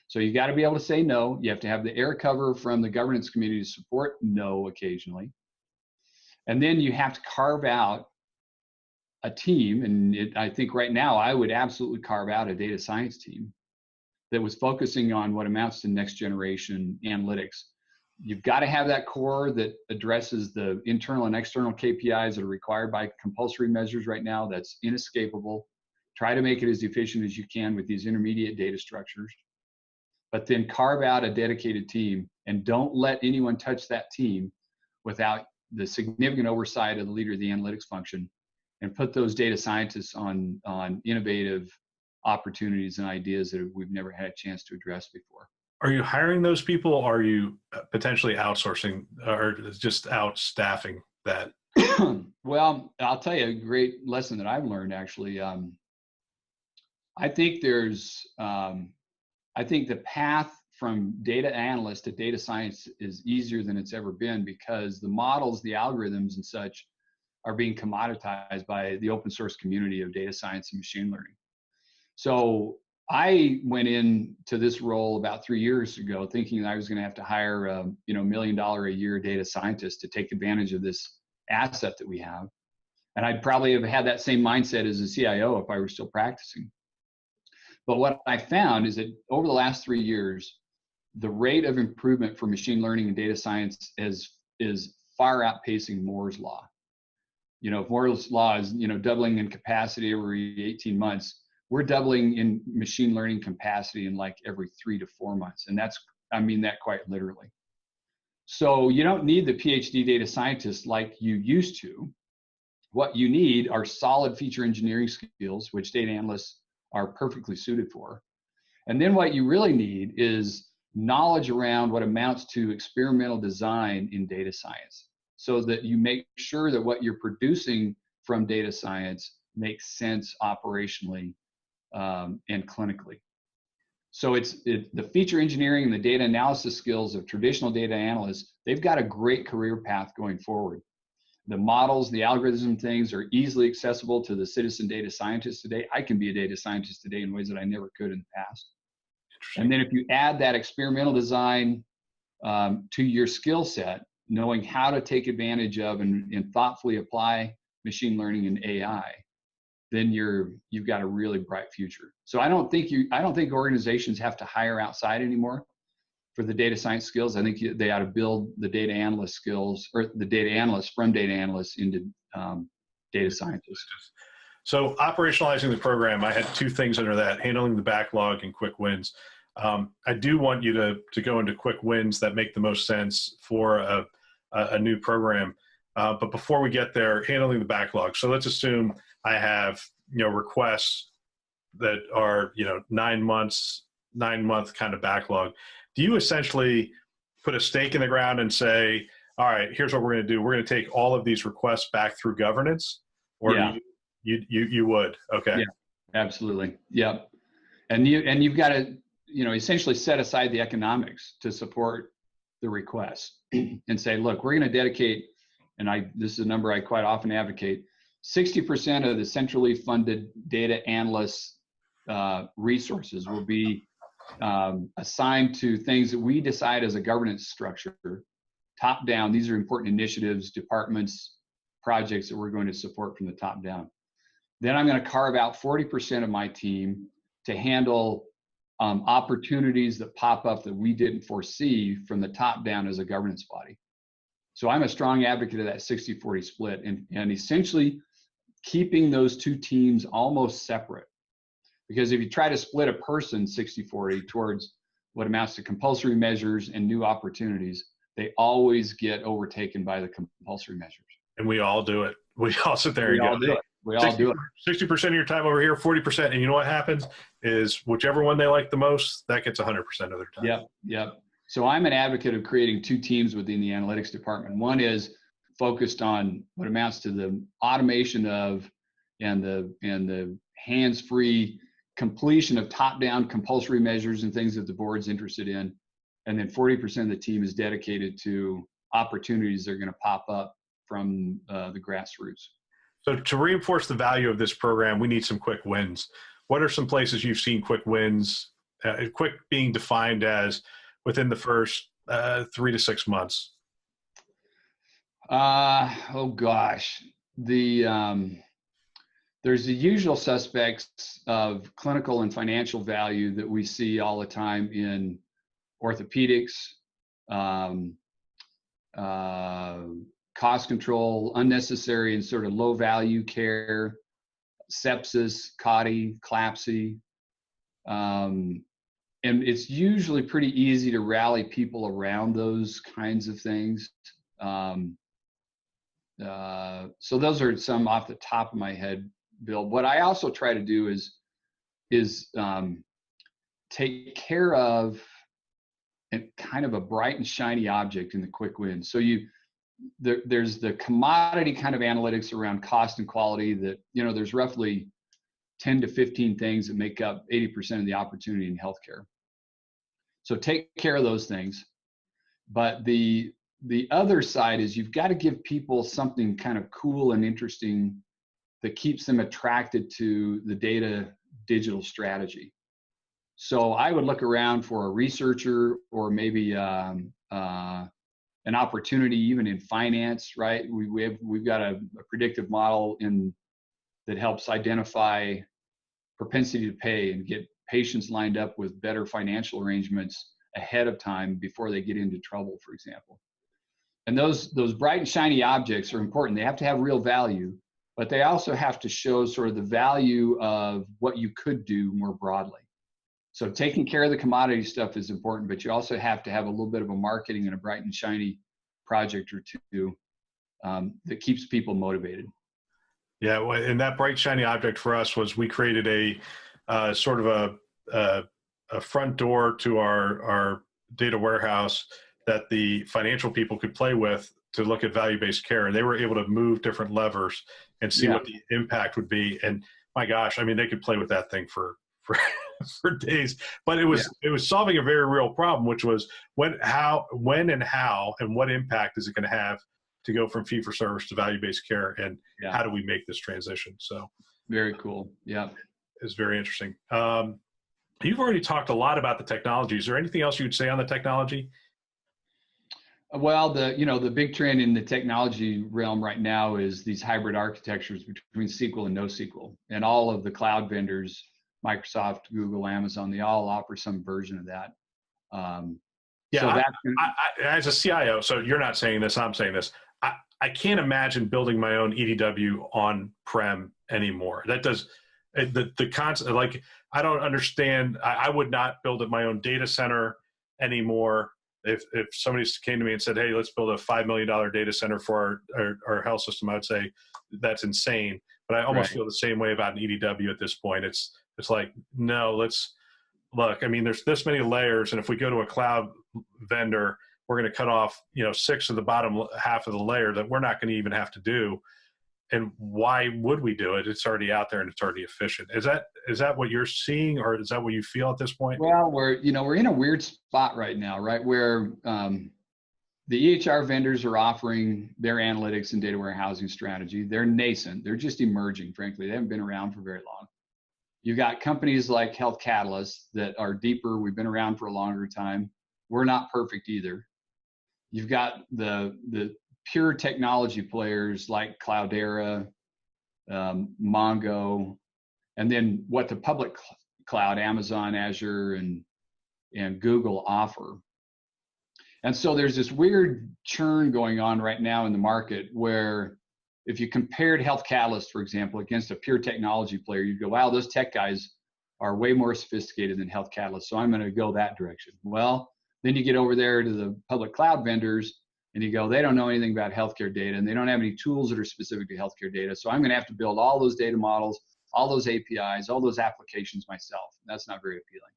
So you got to be able to say no. You have to have the air cover from the governance community to support no occasionally. And then you have to carve out a team. And I think right now I would absolutely carve out a data science team that was focusing on what amounts to next generation analytics. You've got to have that core that addresses the internal and external KPIs that are required by compulsory measures right now. That's inescapable. Try to make it as efficient as you can with these intermediate data structures, but then carve out a dedicated team and don't let anyone touch that team without the significant oversight of the leader of the analytics function, and put those data scientists on innovative opportunities and ideas that we've never had a chance to address before. Are you hiring those people? Or are you potentially outsourcing or just outstaffing that? Well, I'll tell you a great lesson that I've learned actually. I think the path from data analyst to data science is easier than it's ever been, because the models, the algorithms and such are being commoditized by the open source community of data science and machine learning. So I went into this role about 3 years ago thinking that I was going to have to hire a $1 million a year data scientist to take advantage of this asset that we have. And I'd probably have had that same mindset as a CIO if I were still practicing. But what I found is that over the last 3 years, the rate of improvement for machine learning and data science is far outpacing Moore's law. If Moore's law is doubling in capacity every 18 months, we're doubling in machine learning capacity in like every 3 to 4 months. And I mean that quite literally. So you don't need the PhD data scientist like you used to. What you need are solid feature engineering skills, which data analysts are perfectly suited for. And then what you really need is knowledge around what amounts to experimental design in data science, so that you make sure that what you're producing from data science makes sense operationally and clinically. So the feature engineering and the data analysis skills of traditional data analysts, they've got a great career path going forward. The models, the algorithm things are easily accessible to the citizen data scientist today. I can be a data scientist today in ways that I never could in the past. And then if you add that experimental design to your skill set, knowing how to take advantage of and thoughtfully apply machine learning and AI, then you've got a really bright future. So I don't think organizations have to hire outside anymore for the data science skills. I think they ought to build the data analyst skills, or the data analysts from data analysts into data scientists. So operationalizing the program, I had two things under that: handling the backlog and quick wins. I do want you to go into quick wins that make the most sense for a new program. But before we get there, handling the backlog. So let's assume I have, requests that are, 9 month kind of backlog. Do you essentially put a stake in the ground and say, all right, here's what we're going to do. We're going to take all of these requests back through governance? Or yeah. you would? Okay. Yeah, absolutely. Yep. And you've got to, essentially set aside the economics to support the request and say, look, we're going to dedicate, and this is a number I quite often advocate, 60% of the centrally funded data analysts resources will be assigned to things that we decide as a governance structure, top down. These are important initiatives, departments, projects that we're going to support from the top down. Then I'm going to carve out 40% of my team to handle opportunities that pop up that we didn't foresee from the top down as a governance body. So I'm a strong advocate of that 60-40 split, and essentially keeping those two teams almost separate. Because if you try to split a person 60-40 towards what amounts to compulsory measures and new opportunities, they always get overtaken by the compulsory measures. And we all do it. We all sit there and go, we all do it. 60% of your time over here, 40%. And you know what happens is whichever one they like the most, that gets 100% of their time. Yep. So I'm an advocate of creating two teams within the analytics department. One is focused on what amounts to the automation of and the hands-free completion of top-down compulsory measures and things that the board's interested in. And then 40% of the team is dedicated to opportunities that are going to pop up from the grassroots. So to reinforce the value of this program, we need some quick wins. What are some places you've seen quick wins, quick being defined as within the first 3 to 6 months? Oh gosh, there's the usual suspects of clinical and financial value that we see all the time in orthopedics, cost control, unnecessary and sort of low value care, sepsis, CODI, CLAPSI. And it's usually pretty easy to rally people around those kinds of things. So those are some off the top of my head, Bill. What I also try to do is take care of kind of a bright and shiny object in the quick win. So there's the commodity kind of analytics around cost and quality that, there's roughly 10 to 15 things that make up 80% of the opportunity in healthcare. So take care of those things. But the other side is you've got to give people something kind of cool and interesting that keeps them attracted to the data digital strategy. So I would look around for a researcher or maybe an opportunity even in finance, right? We've got a predictive model that helps identify propensity to pay and get patients lined up with better financial arrangements ahead of time before they get into trouble, for example. And those bright and shiny objects are important. They have to have real value, but they also have to show sort of the value of what you could do more broadly. So taking care of the commodity stuff is important, but you also have to have a little bit of a marketing and a bright and shiny project or two that keeps people motivated. Yeah, and that bright shiny object for us was we created sort of a front door to our data warehouse that the financial people could play with to look at value-based care. And they were able to move different levers and see what the impact would be. And my gosh, I mean, they could play with that thing for for days, but it was solving a very real problem, which was when and how and what impact is it going to have to go from fee for service to value-based care, and how do we make this transition? So very cool. Yeah, it's very interesting. You've already talked a lot about the technology. Is there anything else you'd say on the technology? Well, the big trend in the technology realm right now is these hybrid architectures between SQL and NoSQL, and all of the cloud vendors, Microsoft, Google, Amazon, they all offer some version of that. As a CIO, so you're not saying this, I'm saying this. I can't imagine building my own EDW on-prem anymore. That does the concept, like, I don't understand. I would not build my own data center anymore. If somebody came to me and said, hey, let's build a $5 million data center for our health system, I would say that's insane. But I almost feel the same way about an EDW at this point. It's like, no, let's look. I mean, there's this many layers, and if we go to a cloud vendor, we're going to cut off 6 of the bottom half of the layer that we're not going to even have to do. And why would we do it? It's already out there and it's already efficient. Is that what you're seeing, or is that what you feel at this point? Well, we're in a weird spot right now, right? Where the EHR vendors are offering their analytics and data warehousing strategy. They're nascent. They're just emerging, frankly. They haven't been around for very long. You've got companies like Health Catalyst that are deeper. We've been around for a longer time. We're not perfect either. You've got the pure technology players like Cloudera, Mongo, and then what the public cloud, Amazon, Azure, and Google offer. And so there's this weird churn going on right now in the market where if you compared Health Catalyst, for example, against a pure technology player, you'd go, wow, those tech guys are way more sophisticated than Health Catalyst, so I'm going to go that direction. Well, then you get over there to the public cloud vendors, and you go, they don't know anything about healthcare data, and they don't have any tools that are specific to healthcare data, so I'm going to have to build all those data models, all those APIs, all those applications myself. That's not very appealing.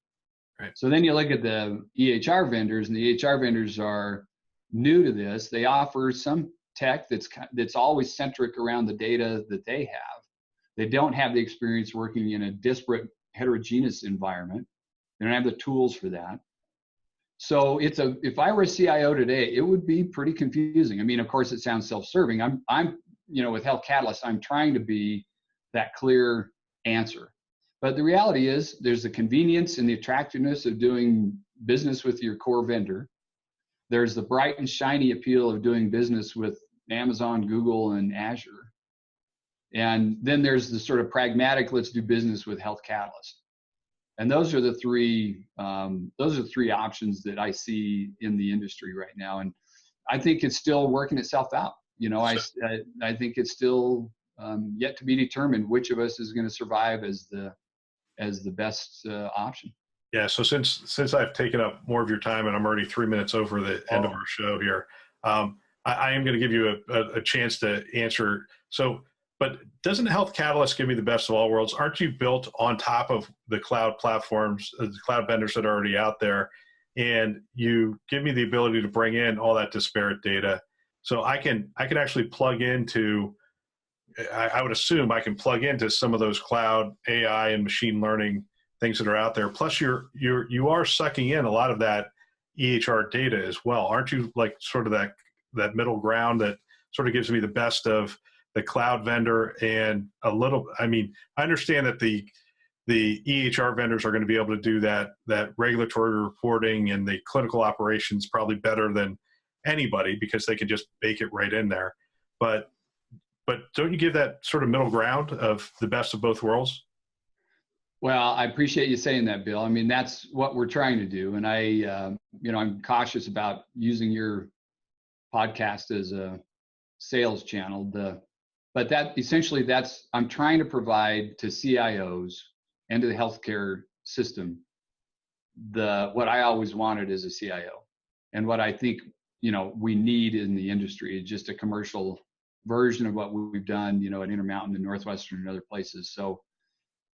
Right. So then you look at the EHR vendors, and the EHR vendors are new to this. They offer some tech that's always centric around the data that they have. They don't have the experience working in a disparate, heterogeneous environment. They don't have the tools for that. So if I were a CIO today, it would be pretty confusing. I mean, of course, it sounds self-serving. I'm with Health Catalyst, I'm trying to be that clear answer. But the reality is there's the convenience and the attractiveness of doing business with your core vendor. There's the bright and shiny appeal of doing business with Amazon, Google, and Azure. And then there's the sort of pragmatic, let's do business with Health Catalyst. And those are the three options that I see in the industry right now. And I think it's still working itself out. I think it's still yet to be determined which of us is going to survive as the best option. Yeah. So since I've taken up more of your time and I'm already 3 minutes over the end of our show here, I am going to give you a chance to answer. But doesn't Health Catalyst give me the best of all worlds? Aren't you built on top of the cloud platforms, the cloud vendors that are already out there, and you give me the ability to bring in all that disparate data? So I can actually plug into, I would assume I can plug into some of those cloud AI and machine learning things that are out there. Plus you are sucking in a lot of that EHR data as well. Aren't you like sort of that middle ground that sort of gives me the best of the cloud vendor and a little, I understand that the EHR vendors are going to be able to do that regulatory reporting and the clinical operations probably better than anybody because they can just bake it right in there. But don't you give that sort of middle ground of the best of both worlds? Well, I appreciate you saying that, Bill. That's what we're trying to do. And I'm cautious about using your podcast as a sales channel. But I'm trying to provide to CIOs and to the healthcare system what I always wanted as a CIO, and what I think we need in the industry is just a commercial version of what we've done, at Intermountain and Northwestern and other places. So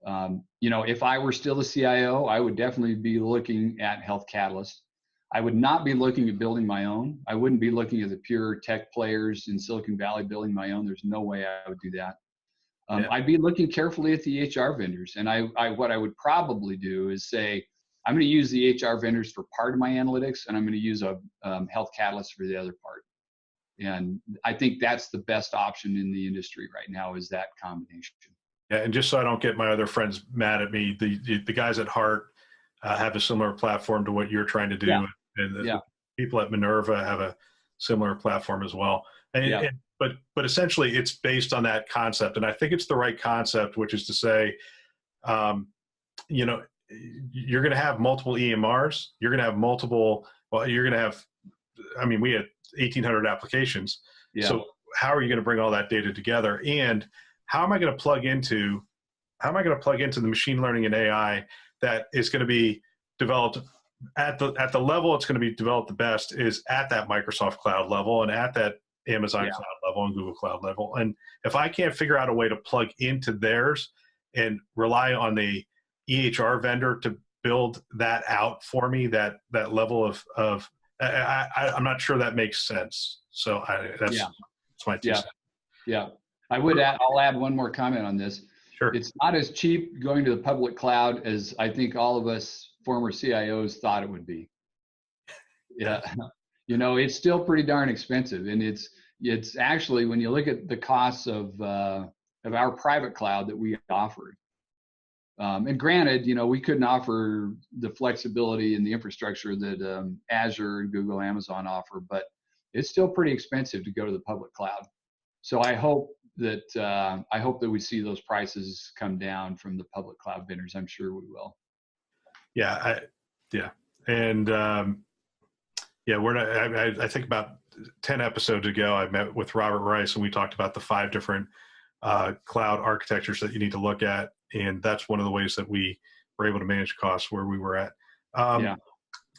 If I were still the CIO, I would definitely be looking at Health Catalyst. I would not be looking at building my own. I wouldn't be looking at the pure tech players in Silicon Valley building my own. There's no way I would do that. I'd be looking carefully at the HR vendors. And what I would probably do is say, I'm going to use the HR vendors for part of my analytics, and I'm going to use a Health Catalyst for the other part. And I think that's the best option in the industry right now, is that combination. Yeah, and just so I don't get my other friends mad at me, the guys at Heart have a similar platform to what you're trying to do. Yeah. And the people at Minerva have a similar platform as well. But essentially, it's based on that concept. And I think it's the right concept, which is to say, you're going to have multiple EMRs. You're going to have we had 1,800 applications. Yeah. So how are you going to bring all that data together? And how am I going to plug into the machine learning and AI that is going to be developed at the level it's going to be developed the best is at that Microsoft cloud level and at that Amazon cloud level and Google cloud level. And if I can't figure out a way to plug into theirs and rely on the EHR vendor to build that out for me, that level of I'm not sure that makes sense. So that's my thesis. Yeah. I'll add one more comment on this. Sure. It's not as cheap going to the public cloud as I think all of us former CIOs thought it would be. Yeah. It's still pretty darn expensive. And it's actually, when you look at the costs of our private cloud that we offered, and granted, we couldn't offer the flexibility and the infrastructure that Azure and Google, Amazon offer, but it's still pretty expensive to go to the public cloud. So I hope that we see those prices come down from the public cloud vendors. I'm sure we will. Yeah. And I think about 10 episodes ago, I met with Robert Rice and we talked about the 5 different cloud architectures that you need to look at. And that's one of the ways that we were able to manage costs where we were at.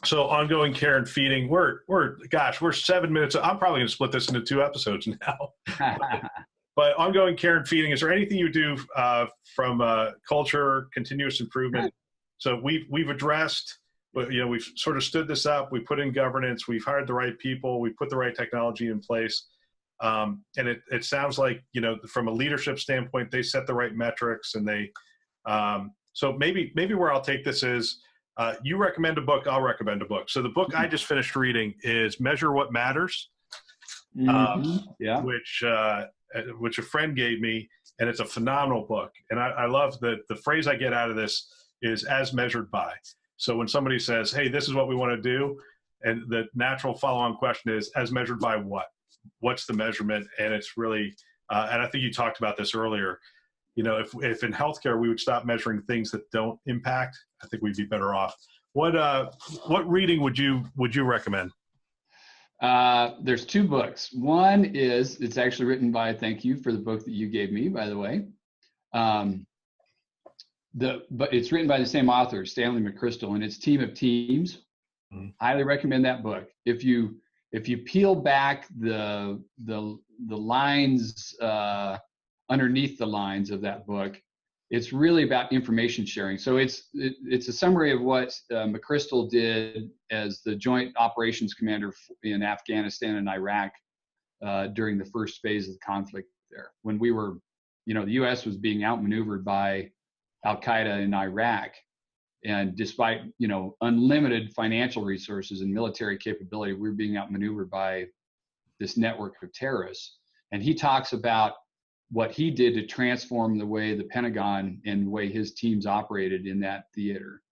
So ongoing care and feeding, we're 7 minutes. I'm probably going to split this into 2 episodes now. But ongoing care and feeding, is there anything you do from culture, continuous improvement? So we've addressed, we've sort of stood this up. We put in governance. We've hired the right people. We put the right technology in place. And it sounds like, from a leadership standpoint, they set the right metrics, and they. So maybe where I'll take this is, you recommend a book, I'll recommend a book. So the book I just finished reading is Measure What Matters, which a friend gave me, and it's a phenomenal book. And I love that the phrase I get out of this is as measured by. So when somebody says, hey, this is what we want to do, and the natural follow-on question is, as measured by what? What's the measurement? And it's really, and I think you talked about this earlier, if in healthcare we would stop measuring things that don't impact, I think we'd be better off. What reading would you recommend? There's 2 books. One is, it's actually written by, thank you for the book that you gave me, by the way. But it's written by the same author, Stanley McChrystal, and it's Team of Teams. Highly recommend that book. If you peel back the lines underneath the lines of that book, it's really about information sharing. So it's a summary of what McChrystal did as the Joint Operations Commander in Afghanistan and Iraq during the first phase of the conflict there, when we were, the U.S. was being outmaneuvered by Al-Qaeda in Iraq. And despite, unlimited financial resources and military capability, we were being outmaneuvered by this network of terrorists. And he talks about what he did to transform the way the Pentagon and the way his teams operated in that theater.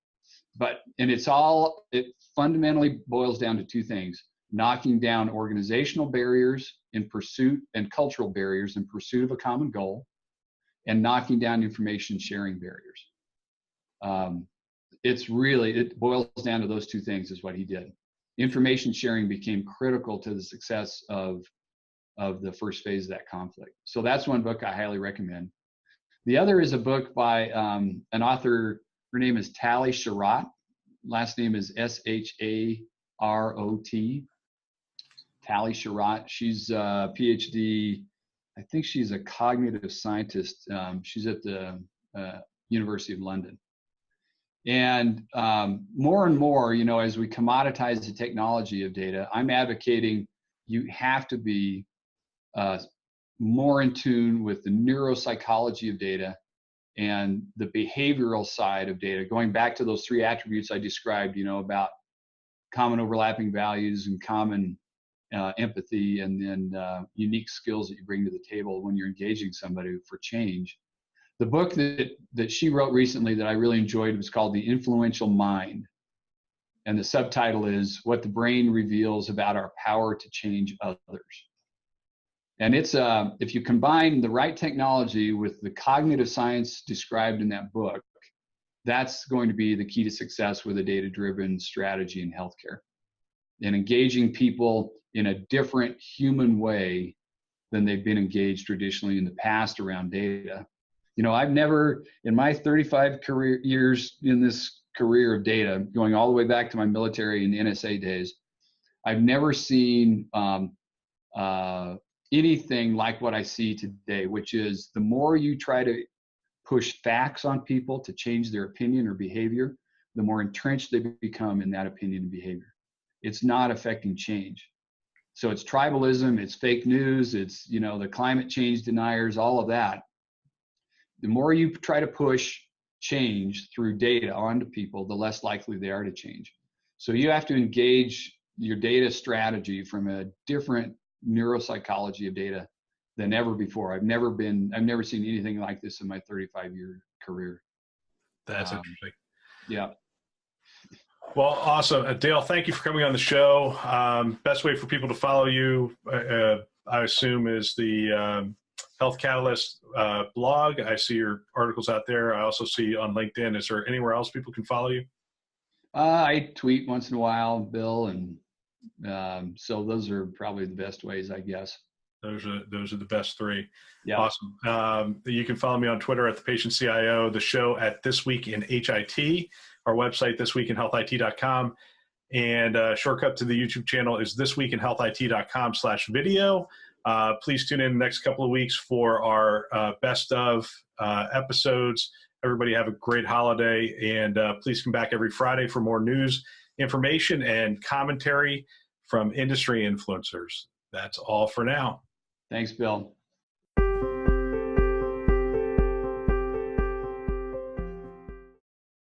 And it fundamentally boils down to 2 things: knocking down organizational barriers in pursuit and cultural barriers in pursuit of a common goal, and knocking down information sharing barriers. It boils down to those 2 things is what he did. Information sharing became critical to the success of the first phase of that conflict. So that's one book I highly recommend. The other is a book by an author. Her name is Tali Sharot. Last name is Sharot. Tali Sharot. She's a PhD. I think she's a cognitive scientist. She's at the University of London. And more and more, as we commoditize the technology of data, I'm advocating you have to be more in tune with the neuropsychology of data and the behavioral side of data, going back to those 3 attributes I described, about common overlapping values and common empathy, and then unique skills that you bring to the table when you're engaging somebody for change. The book that she wrote recently that I really enjoyed was called The Influential Mind. And the subtitle is What the Brain Reveals About Our Power to Change Others. And it's if you combine the right technology with the cognitive science described in that book, that's going to be the key to success with a data-driven strategy in healthcare. And engaging people in a different human way than they've been engaged traditionally in the past around data. I've never, in my 35 years in this career of data, going all the way back to my military and NSA days, I've never seen anything like what I see today, which is the more you try to push facts on people to change their opinion or behavior, the more entrenched they become in that opinion and behavior. It's not affecting change. So it's tribalism, it's fake news, it's, the climate change deniers, all of that. The more you try to push change through data onto people, the less likely they are to change. So you have to engage your data strategy from a different neuropsychology of data than ever before. I've never seen anything like this in my 35-year career. That's interesting. Yeah. Well, awesome. Dale, thank you for coming on the show. Best way for people to follow you, I assume, is the Health Catalyst blog. I see your articles out there. I also see on LinkedIn. Is there anywhere else people can follow you? I tweet once in a while, Bill, and so those are probably the best ways, I guess. Those are the best 3. Yeah. Awesome. You can follow me on Twitter at the Patient CIO, the show at This Week in HIT, our website, thisweekinhealthit.com. And shortcut to the YouTube channel is thisweekinhealthit.com/video. Please tune in the next couple of weeks for our best of episodes. Everybody have a great holiday, and please come back every Friday for more news, information, and commentary from industry influencers. That's all for now. Thanks, Bill.